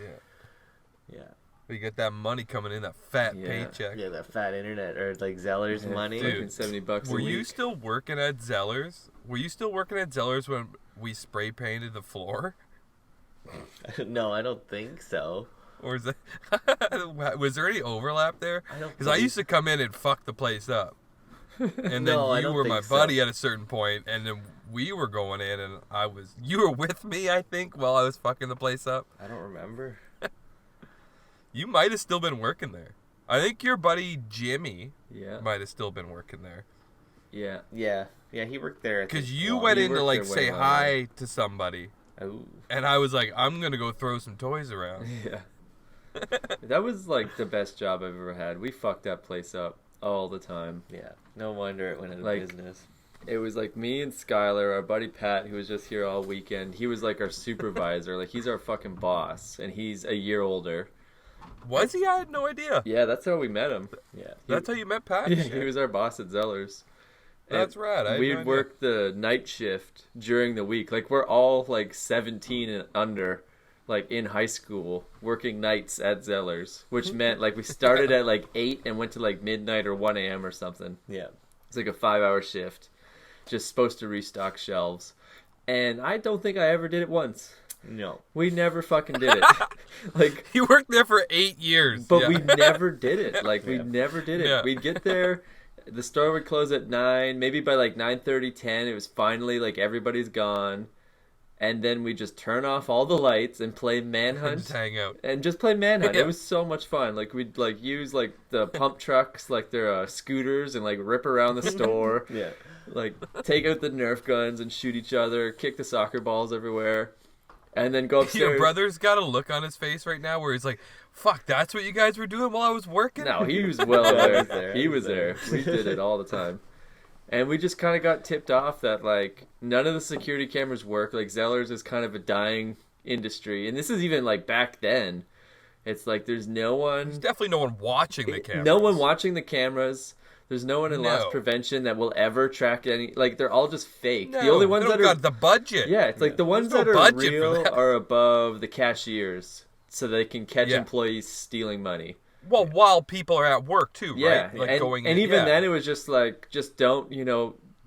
Yeah. Yeah. You get that money coming in, that fat paycheck. Yeah, that fat internet or like Zellers money. Dude, $70 were a week. you still working at Zellers? Were you still working at Zellers when we spray painted the floor? No, I don't think so. Or is that, was there any overlap there? Because I used to come in and fuck the place up. And then you were my buddy at a certain point, and then we were going in, and you were with me, I think, while I was fucking the place up. I don't remember. You might have still been working there. I think your buddy Jimmy might have still been working there. Yeah. Yeah, he worked there. Because you went in to like say hi to somebody. Oh. And I was like, I'm going to go throw some toys around. Yeah. That was like the best job I've ever had. We fucked that place up all the time. Yeah. No wonder it went into Like, business. It was like me and Skyler, our buddy Pat, who was just here all weekend. He was like our supervisor. Like, he's our fucking boss, and he's a year older. Was he? I had no idea. Yeah, that's how we met him. Yeah. That's how you met Pat? Yeah, he was our boss at Zellers. That's rad. We'd work the night shift during the week. Like, we're all like 17 and under, like in high school, working nights at Zellers, which meant like we started at like 8 and went to like midnight or 1 a.m. or something. Yeah. It's like a 5-hour shift, just supposed to restock shelves. And I don't think I ever did it once. No. We never fucking did it. Like, you worked there for 8 years. But we never did it. Like, we never did it. Yeah. We'd get there, the store would close at 9, maybe by like 9:30, 10, it was finally like everybody's gone. And then we just turn off all the lights and play Manhunt. And just hang out. And just play Manhunt. Yeah. It was so much fun. Like, we'd like use like the pump trucks, like their scooters, and like rip around the store. Yeah. Like, take out the Nerf guns and shoot each other, kick the soccer balls everywhere. And then go upstairs. Your brother's got a look on his face right now where he's like, fuck, that's what you guys were doing while I was working? No, he was well there. He was there. We did it all the time. And we just kind of got tipped off that, like, none of the security cameras work. Like, Zellers is kind of a dying industry. And this is even, like, back then. It's like there's no one... There's definitely no one watching the cameras. No one watching the cameras. There's no one in loss prevention that will ever track any... Like, they're all just fake. No, the only ones that are... got the budget. Yeah, it's like the ones that are real are above the cashiers so they can catch employees stealing money. Well, while people are at work, too, right? Yeah, Like and, going and in, even then it was just like, just don't,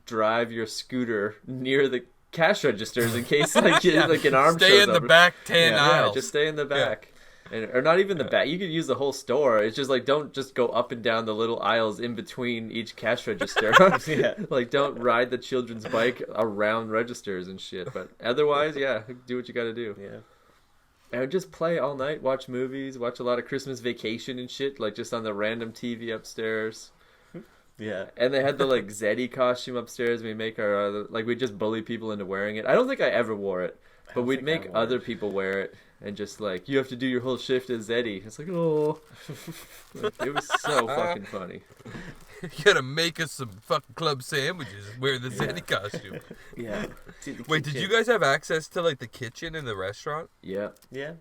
drive your scooter near the cash registers in case like, like an arm stay shows in the up. back 10 aisles. Yeah, just stay in the back. Or not even the back. You could use the whole store. It's just like, don't just go up and down the little aisles in between each cash register. Like, don't ride the children's bike around registers and shit. But otherwise, do what you got to do. Yeah. And just play all night, watch movies, watch a lot of Christmas Vacation and shit, like just on the random TV upstairs. Yeah. And they had the like Zeddy costume upstairs. We make our we just bully people into wearing it. I don't think I ever wore it, but we'd make other people wear it. And just like, you have to do your whole shift as Zeddy. It's like, oh. It was so fucking funny. You gotta make us some fucking club sandwiches and wear the Zeddy costume. Yeah. Wait, did you guys have access to like the kitchen in the restaurant? Yeah. Yeah.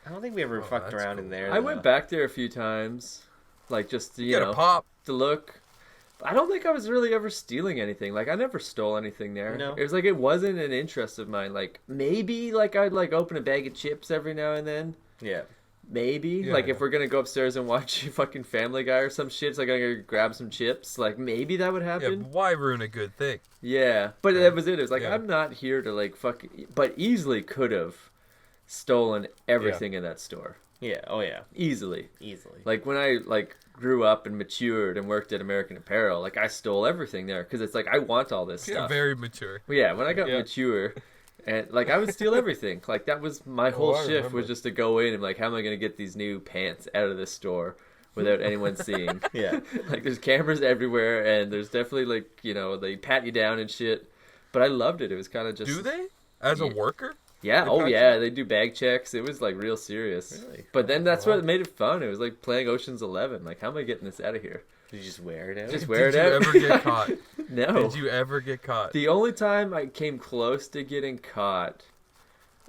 I don't think we ever fucked around in there. I went back there a few times. Like, just, you know, pop. To look. I don't think I was really ever stealing anything. Like, I never stole anything there. No. It was like, it wasn't an interest of mine. Like, maybe, like, I'd, like, open a bag of chips every now and then. Yeah. Maybe. Yeah, like, if we're gonna go upstairs and watch fucking Family Guy or some shit, it's like, I'm gonna grab some chips. Like, maybe that would happen. Yeah, but why ruin a good thing? Yeah. But that was it. It was like, I'm not here to, like, fucking... But easily could have stolen everything in that store. Yeah. Oh, yeah. Easily. Like, when I, like... grew up and matured and worked at American Apparel, like, I stole everything there because it's like, I want all this stuff. Very mature. Yeah, when I got mature, and like, I would steal everything. Like, that was my whole shift was just to go in and like, how am I going to get these new pants out of this store without anyone seeing? Yeah. Like, there's cameras everywhere, and there's definitely like, they pat you down and shit. But I loved it. It was kind of just... Do they? As a worker? Yeah, they do bag checks. It was like real serious. Really? But then that's what made it fun. It was like playing Ocean's 11. Like, how am I getting this out of here? Did you just wear it out? Just wear it out. Did you ever get caught? No. Did you ever get caught? The only time I came close to getting caught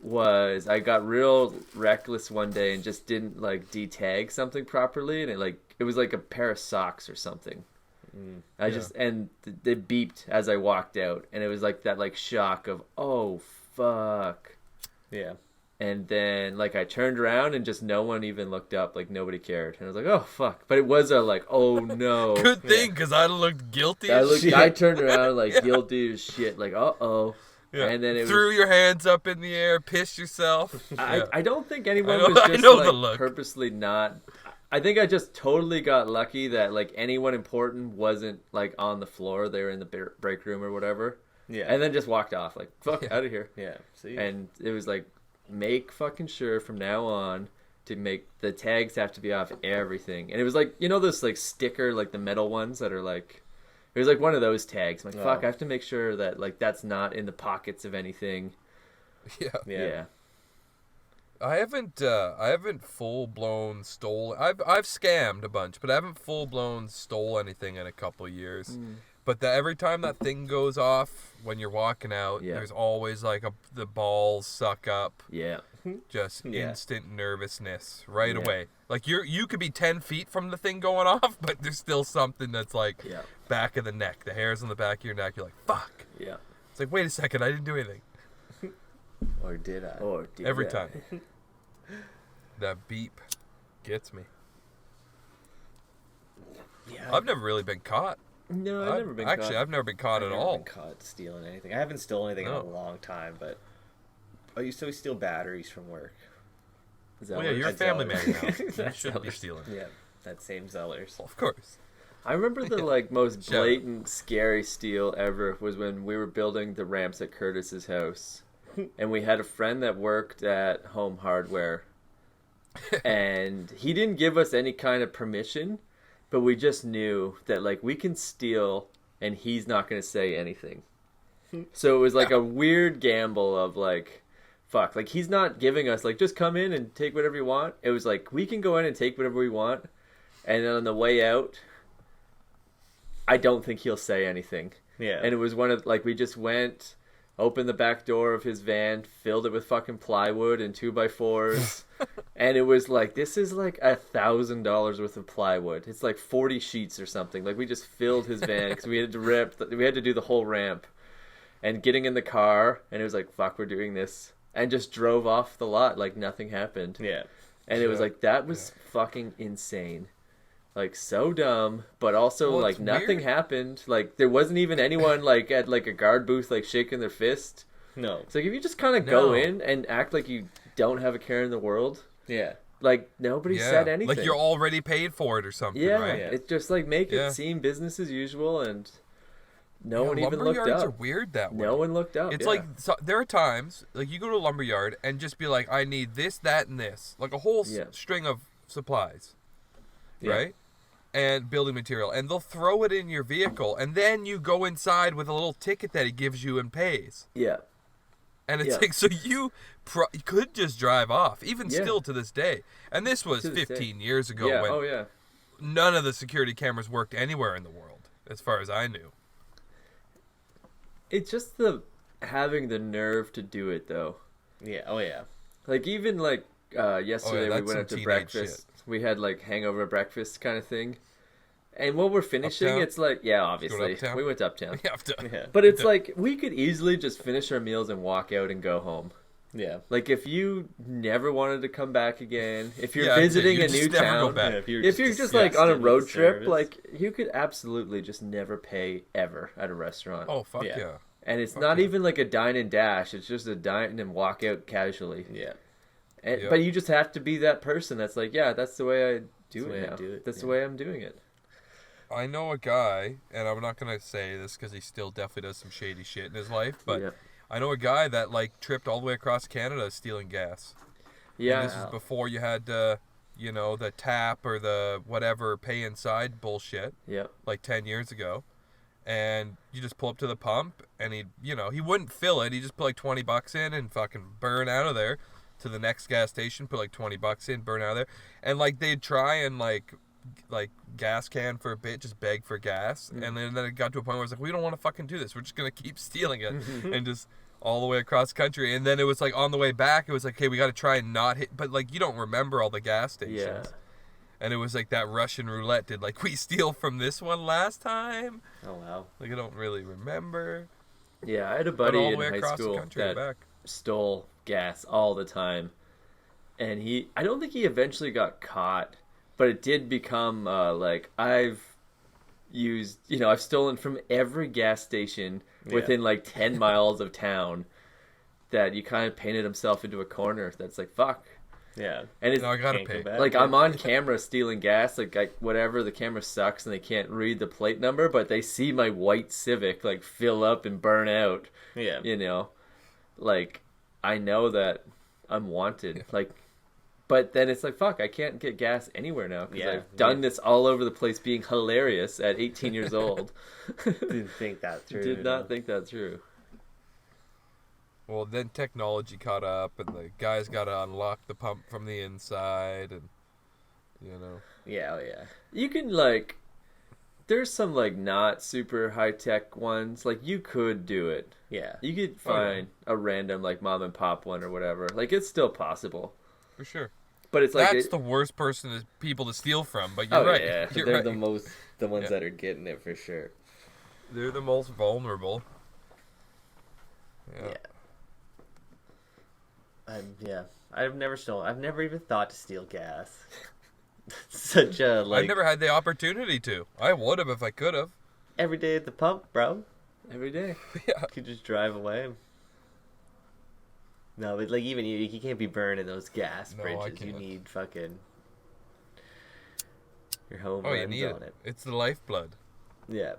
was I got real reckless one day and just didn't like detag something properly, and it was like a pair of socks or something. And they beeped as I walked out, and it was like that like shock of, oh fuck. Yeah. And then, like, I turned around and just no one even looked up. Like, nobody cared. And I was like, oh, fuck. But it was a, like, oh, no. Good thing, because I looked guilty I, as shit. I turned around, like, guilty as shit. Like, uh-oh. Yeah. And then it threw your hands up in the air, pissed yourself. I don't think anyone I know- was I just, know the like, look. purposely not... I think I just totally got lucky that, like, anyone important wasn't, like, on the floor. They were in the break room or whatever. Yeah. And then just walked off. Like, fuck, out of here. Yeah. See? And it was like, make fucking sure from now on to make the tags have to be off everything. And it was like, you know, those like sticker, like the metal ones that are like, it was like one of those tags. I'm like, fuck, I have to make sure that like that's not in the pockets of anything. Yeah. I haven't full blown stole. I've scammed a bunch, but I haven't full blown stole anything in a couple years. But every time that thing goes off when you're walking out, there's always like the balls suck up. Yeah. Just instant nervousness right away. Like you could be 10 feet from the thing going off, but there's still something that's like back of the neck. The hairs on the back of your neck. You're like, fuck. Yeah. It's like, wait a second, I didn't do anything. Or did I? Every time. That beep gets me. Yeah. I've never really been caught. No, I've never been Actually, caught. I've never been caught I've at never all. been caught stealing anything. I haven't stolen anything in a long time, but I used to steal batteries from work. Well, yeah, you're a family man now. You That's shouldn't be Zellers. stealing. Yeah, that same Zellers. Of course. I remember the like most Shout out. blatant scary steal ever was when we were building the ramps at Curtis's house. And we had a friend that worked at Home Hardware. And he didn't give us any kind of permission, but we just knew that like we can steal and he's not going to say anything. So it was like a weird gamble of like, fuck, like he's not giving us like just come in and take whatever you want. It was like we can go in and take whatever we want, and then on the way out I don't think he'll say anything. Yeah. And it was one of like we just went, opened the back door of his van, filled it with fucking plywood and 2x4s. And it was like, this is like $1,000 worth of plywood. It's like 40 sheets or something. Like we just filled his van because we had to do the whole ramp. And getting in the car, and it was like, fuck, we're doing this. And just drove off the lot like nothing happened. Yeah. And it was like, that was fucking insane. Like, so dumb, but also, like, nothing happened. Like, there wasn't even anyone, like, at, like, a guard booth, like, shaking their fist. No. It's like, if you just kind of go in and act like you don't have a care in the world. Yeah. Like, nobody said anything. Like, you're already paid for it or something, right? Yeah, it's just, like, make it seem business as usual, and no one even looked up. Lumberyards are weird that way. No one looked up, It's like, so, there are times, like, you go to a lumberyard and just be like, I need this, that, and this. Like, a whole string of supplies, right? And building material, and they'll throw it in your vehicle, and then you go inside with a little ticket that he gives you and pays. Yeah. And it's like, so you could just drive off, even still to this day. And this was 15 years ago when none of the security cameras worked anywhere in the world, as far as I knew. It's just having the nerve to do it, though. Yeah. Oh, yeah. Like, even, like, yesterday we went out to breakfast. Shit. We had, like, hangover breakfast kind of thing. And while we're finishing, Uptown? it's like, obviously. Uptown? We went to Uptown. Yeah. But it's like, we could easily just finish our meals and walk out and go home. Yeah. Like, if you never wanted to come back again, if you're visiting a new town, if you're just like, on a road trip, like, you could absolutely just never pay ever at a restaurant. Oh, fuck yeah. And it's not even like a dine and dash. It's just a dine and walk out casually. Yeah. But you just have to be that person that's like, that's the way I do it now. That's the way I'm doing it. I know a guy, and I'm not going to say this because he still definitely does some shady shit in his life, but I know a guy that, like, tripped all the way across Canada stealing gas. Yeah. And this was before you had, the tap or the whatever pay inside bullshit. Yeah. Like 10 years ago. And you just pull up to the pump, and he wouldn't fill it. He just put like $20 in and fucking burn out of there to the next gas station, put like $20 in, burn out of there. And like they'd try and like gas can for a bit, just beg for gas. And then it got to a point where it's like, we don't want to fucking do this. We're just going to keep stealing it and just all the way across country. And then it was like on the way back, it was like, hey, we got to try and not hit. But like, you don't remember all the gas stations. Yeah. And it was like that Russian roulette did, like, we steal from this one last time. Oh, wow. Like, I don't really remember. Yeah, I had a buddy in high across school the country that back. stole gas all the time. And I don't think he eventually got caught, but it did become like I've stolen from every gas station within like 10 miles of town, that you kind of painted himself into a corner that's like, fuck. Yeah. And it's, No, I gotta pay. like, I'm on camera stealing gas, like whatever, the camera sucks and they can't read the plate number, but they see my white Civic like fill up and burn out. Yeah. You know, like, I know that I'm wanted. Like, but then it's like, fuck, I can't get gas anywhere now because I've done this all over the place, being hilarious at 18 years old. Didn't think that through. Did not think that through. Well, then technology caught up, and the guys got to unlock the pump from the inside, and, you know. Yeah, oh yeah. You can, like, there's some, like, not super high-tech ones. Like, you could do it. Yeah. You could find a random, like, mom-and-pop one or whatever. Like, it's still possible. For sure. But it's like... That's the worst people to steal from, but you're right. Yeah, You're they're right. the ones that are getting it for sure. They're the most vulnerable. Yeah. I've never stolen. I've never even thought to steal gas. Such a, like... I've never had the opportunity to. I would have if I could have. Every day at the pump, bro. Every day. Yeah. You could just drive away. No, but, like, even you can't be burning those gas No, bridges. I You can't. need fucking... Your home Oh, you runs need on it. it. It's the lifeblood. Yeah.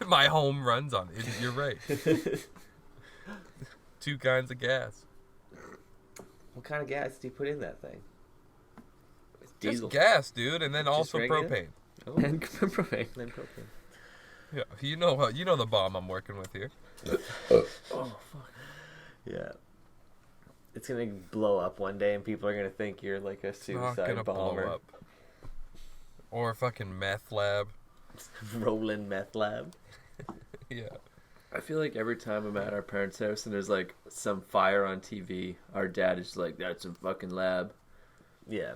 My home runs on it. You're right. 2 kinds of gas. What kind of gas do you put in that thing? Diesel. Just gas, dude, and then Just also regular? propane. Oh, And propane. then propane. Yeah, you know the bomb I'm working with here. Oh, fuck. Yeah. It's gonna blow up one day, and people are gonna think you're like a Not gonna suicide bomber. blow up. Or a fucking meth lab. Rolling meth lab. Yeah. I feel like every time I'm at our parents' house and there's, like, some fire on TV, our dad is like, that's a fucking lab. Yeah.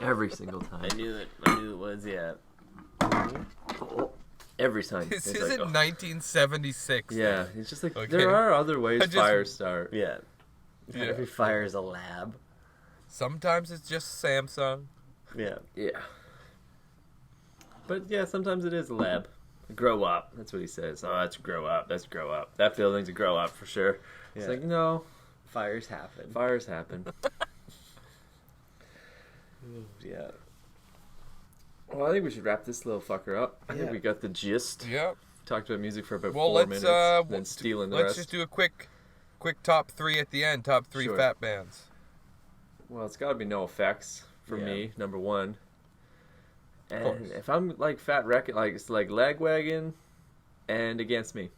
Every single time. I knew it was, yeah. Every time. This It's isn't like, 1976. yeah, it's just like, Okay. there are other ways I just- fires start. Yeah. Yeah. Every fire is a lab. Sometimes it's just Samsung. Yeah. Yeah. But, yeah, sometimes it is a lab. Grow up. That's what he says. Oh, that's grow up. That's grow up. That building's a grow up for sure. It's Yeah. like, no, Fires happen. fires happen. Yeah. Well, I think we should wrap this little fucker up. I think Yeah. we got the gist. Yeah. Talked about music for about Well, 4 let's minutes, then stealing the let's rest. just do a quick top 3 at the end. Top 3 Sure. fat bands. Well, it's got to be No Effects for Yeah. me, number 1. And course. if I'm like Fat Wreck, like it's like Lagwagon and Against Me.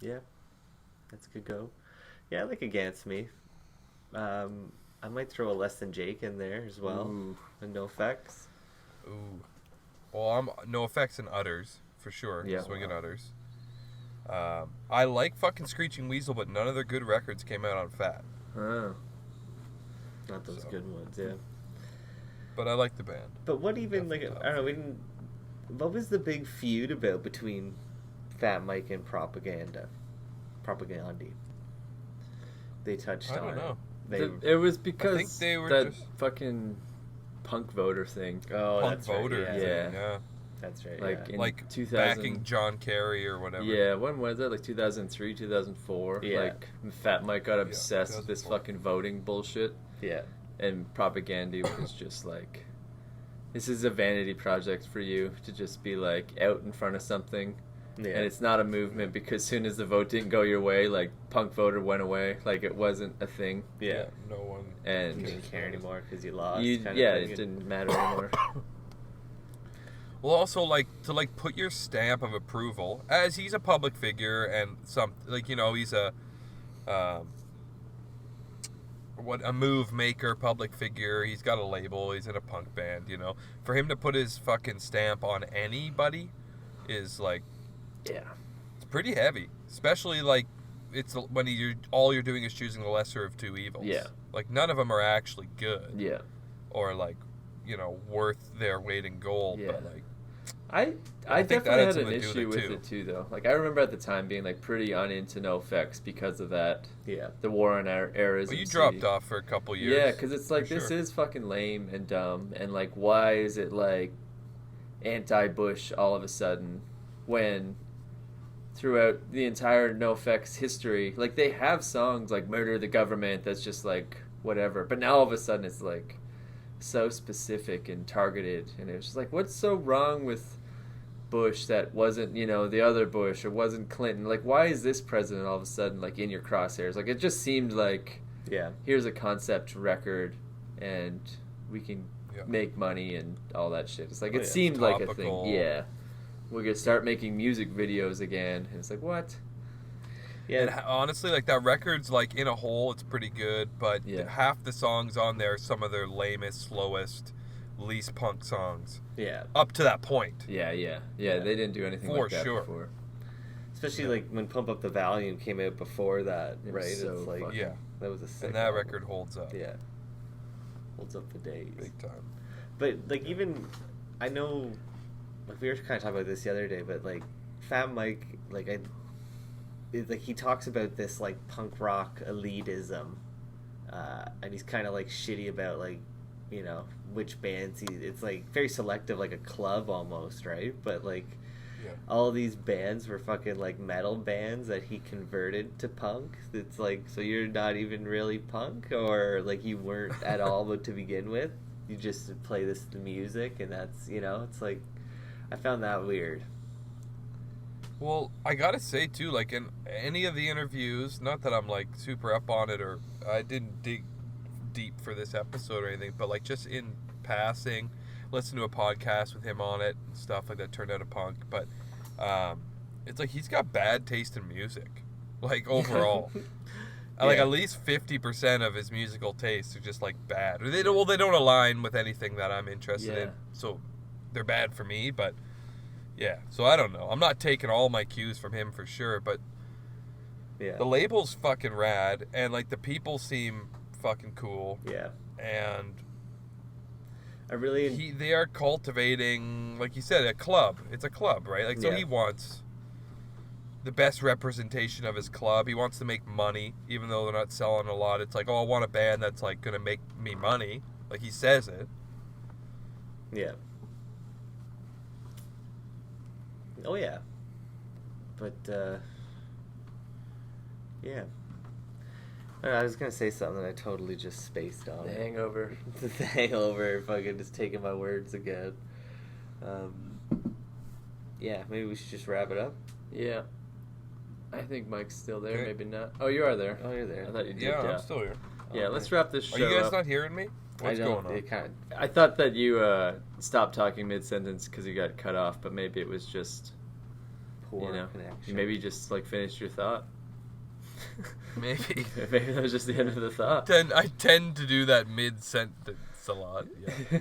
Yeah. That's a good go. Yeah, I like Against Me. I might throw a Less Than Jake in there as well. Ooh. And No Effects. Ooh. Well, I'm No Effects and Utters for sure. Yeah. Swinging Utters. I like fucking Screeching Weasel, but none of their good records came out on Fat. Oh. Not those So. good ones, yeah. But I like the band. But what even, like, I don't know, what was the big feud about between Fat Mike and Propagandhi? They touched I on don't know. They, It was because think they were that just- fucking punk voter thing. oh, Punk that's right, voter. yeah. Yeah. That's right, Like yeah. in Like 2000. backing John Kerry or whatever. Yeah, when was it? Like 2003, 2004? Yeah. Like, Fat Mike got obsessed with this 2004. fucking voting bullshit. Yeah. And Propaganda was just like, this is a vanity project for you to just be like out in front of something. Yeah. And it's not a movement because soon as the vote didn't go your way, like punk voter went away. Like it wasn't a thing. yeah. No one. And You didn't care anymore because you lost. you, kind of yeah, thing. it didn't matter anymore. Well, also like to like put your stamp of approval, as he's a public figure and he's a a move maker, public figure. He's got a label. He's in a punk band. For him to put his fucking stamp on anybody is like Yeah. it's pretty heavy, especially like it's when all you're doing is choosing the lesser of two evils. Yeah. Like none of them are actually good Yeah. or like worth their weight in gold. Yeah. But like I think that definitely had had something an to do issue with with it it too, though. Like I remember at the time being like pretty uninto NoFX because of that. Yeah. The war on errors. Well, you dropped off for a couple years. Yeah, because it's like for this sure. is fucking lame and dumb, and like why is it like anti-Bush all of a sudden when throughout the entire NoFX history, like they have songs like "Murder the Government" that's just like whatever, but now all of a sudden it's like so specific and targeted, and it was just like, what's so wrong with Bush that wasn't, you know, the other Bush or wasn't Clinton? Like, why is this president all of a sudden like in your crosshairs? Like, it just seemed like, Yeah. here's a concept record, and we can make money and all that shit. It's like it seemed like a thing. Yeah, we're gonna start making music videos again, and it's like, what? Yeah, and honestly, like that record's like in a whole, it's pretty good, but half the songs on there are some of their lamest, slowest, least punk songs. Yeah. Up to that point. Yeah. They didn't do anything For like that sure. before. Especially like when Pump Up the Volume came out before that, It was right? so It's like fucking- that was a sick And that album. record holds up. Yeah. Holds up for days. Big time. But like even I know like we were kind of talking about this the other day, but like Fat Mike, like like he talks about this like punk rock elitism, and he's kind of like shitty about like, you know, which bands it's like very selective, like a club almost, right? But like all these bands were fucking like metal bands that he converted to punk. It's like, so you're not even really punk, or like you weren't at all but to begin with, you just play the music, and that's, you know, it's like I found that weird. Well, I gotta say too, like in any of the interviews, not that I'm like super up on it or I didn't dig deep for this episode or anything, but like just in passing, listen to a podcast with him on it and stuff like that, turned out a punk, but it's like he's got bad taste in music, like overall. Like at least 50% of his musical tastes are just like bad. Or they don't align with anything that I'm interested in, so they're bad for me, but yeah, so I don't know. I'm not taking all my cues from him for sure, but the label's fucking rad, and like the people seem fucking cool. Yeah. And I really they are cultivating, like you said, a club. It's a club, right? Like so he wants the best representation of his club. He wants to make money, even though they're not selling a lot. It's like, oh, I want a band that's like gonna make me money. Like he says it. Yeah. Oh yeah. But yeah. I was gonna say something I totally just spaced on. The Hangover. The Hangover. Fucking just taking my words again. Yeah, maybe we should just wrap it up. Yeah. I think Mike's still there. Okay. Maybe not. Oh, you are there. Oh, you're there. I thought you did. Yeah, I'm still here. Yeah, let's wrap this show Are you guys up. not hearing me? What's going on? I thought that you stopped talking mid-sentence because you got cut off, but maybe it was just Poor you know, connection. maybe you just like finished your thought. Maybe. Maybe that was just the end of the thought. I tend to do that mid-sentence a lot. Yeah.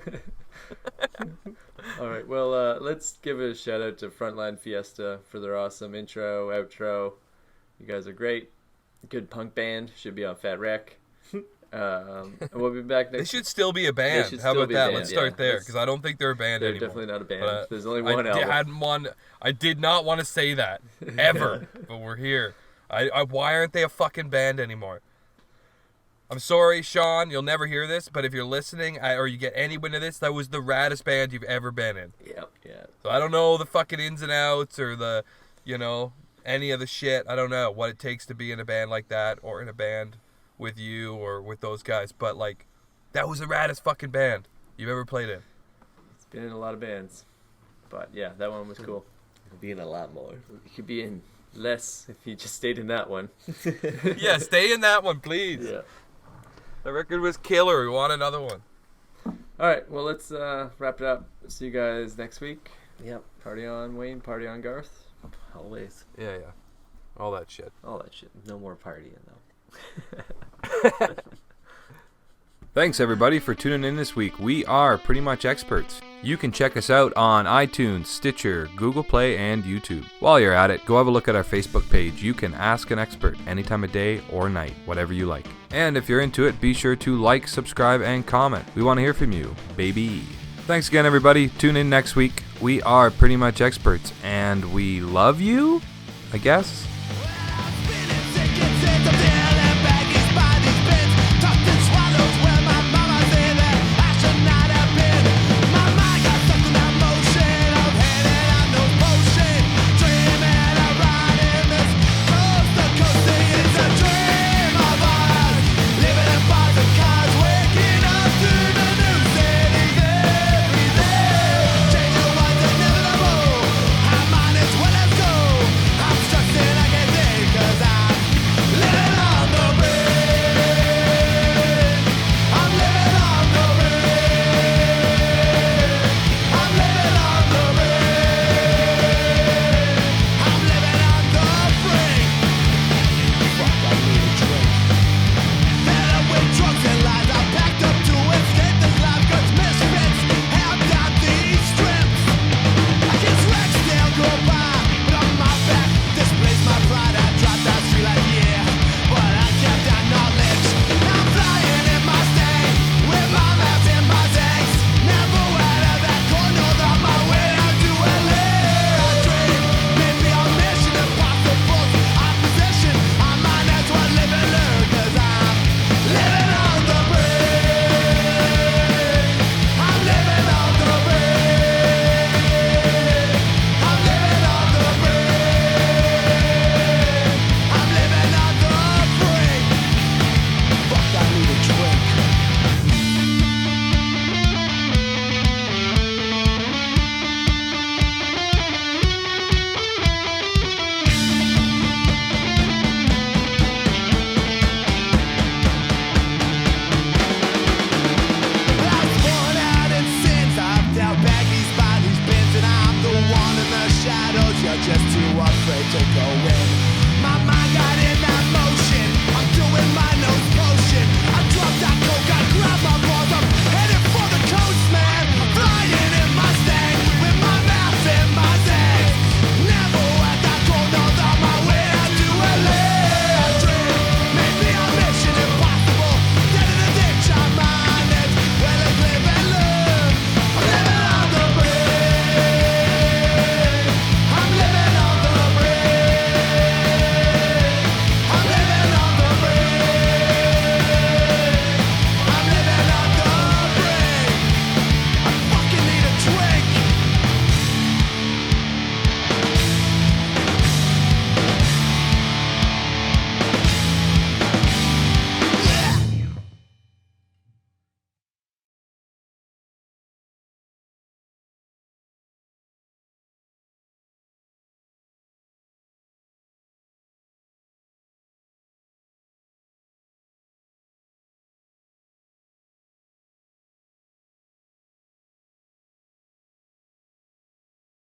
All right. Well, let's give a shout out to Frontline Fiesta for their awesome intro, outro. You guys are great. Good punk band. Should be on Fat Wreck. We'll be back next. They should still be a band. should How still about be a that? band, Let's start yeah. there, because I don't think they're a band They're anymore. definitely not a band. But, There's only one album. I did not want to say that ever, but we're here. Why aren't they a fucking band anymore? I'm sorry, Sean. You'll never hear this, but if you're listening or you get any wind of this, that was the raddest band you've ever been in. Yep. Yeah. So I don't know the fucking ins and outs or the, any of the shit. I don't know what it takes to be in a band like that or in a band with you or with those guys. But, like, that was the raddest fucking band you've ever played in. It's been in a lot of bands. But, yeah, that one was cool. It'll be in a lot more. You could be in less if you just stayed in that one. Yeah, stay in that one, please. Yeah. The record was killer. We want another one. All right. Well, let's wrap it up. See you guys next week. Yep. Party on, Wayne. Party on, Garth. Always. Yeah. All that shit. All that shit. No more partying, though. Thanks everybody for tuning in this week. We are Pretty Much Experts. You can check us out on iTunes, Stitcher, Google Play, and YouTube. While you're at it, go have a look at our Facebook page. You can ask an expert any time of day or night, whatever you like. And if you're into it, be sure to like, subscribe, and comment. We want to hear from you, baby. Thanks again everybody. Tune in next week. We are Pretty Much Experts, and we love you, I guess.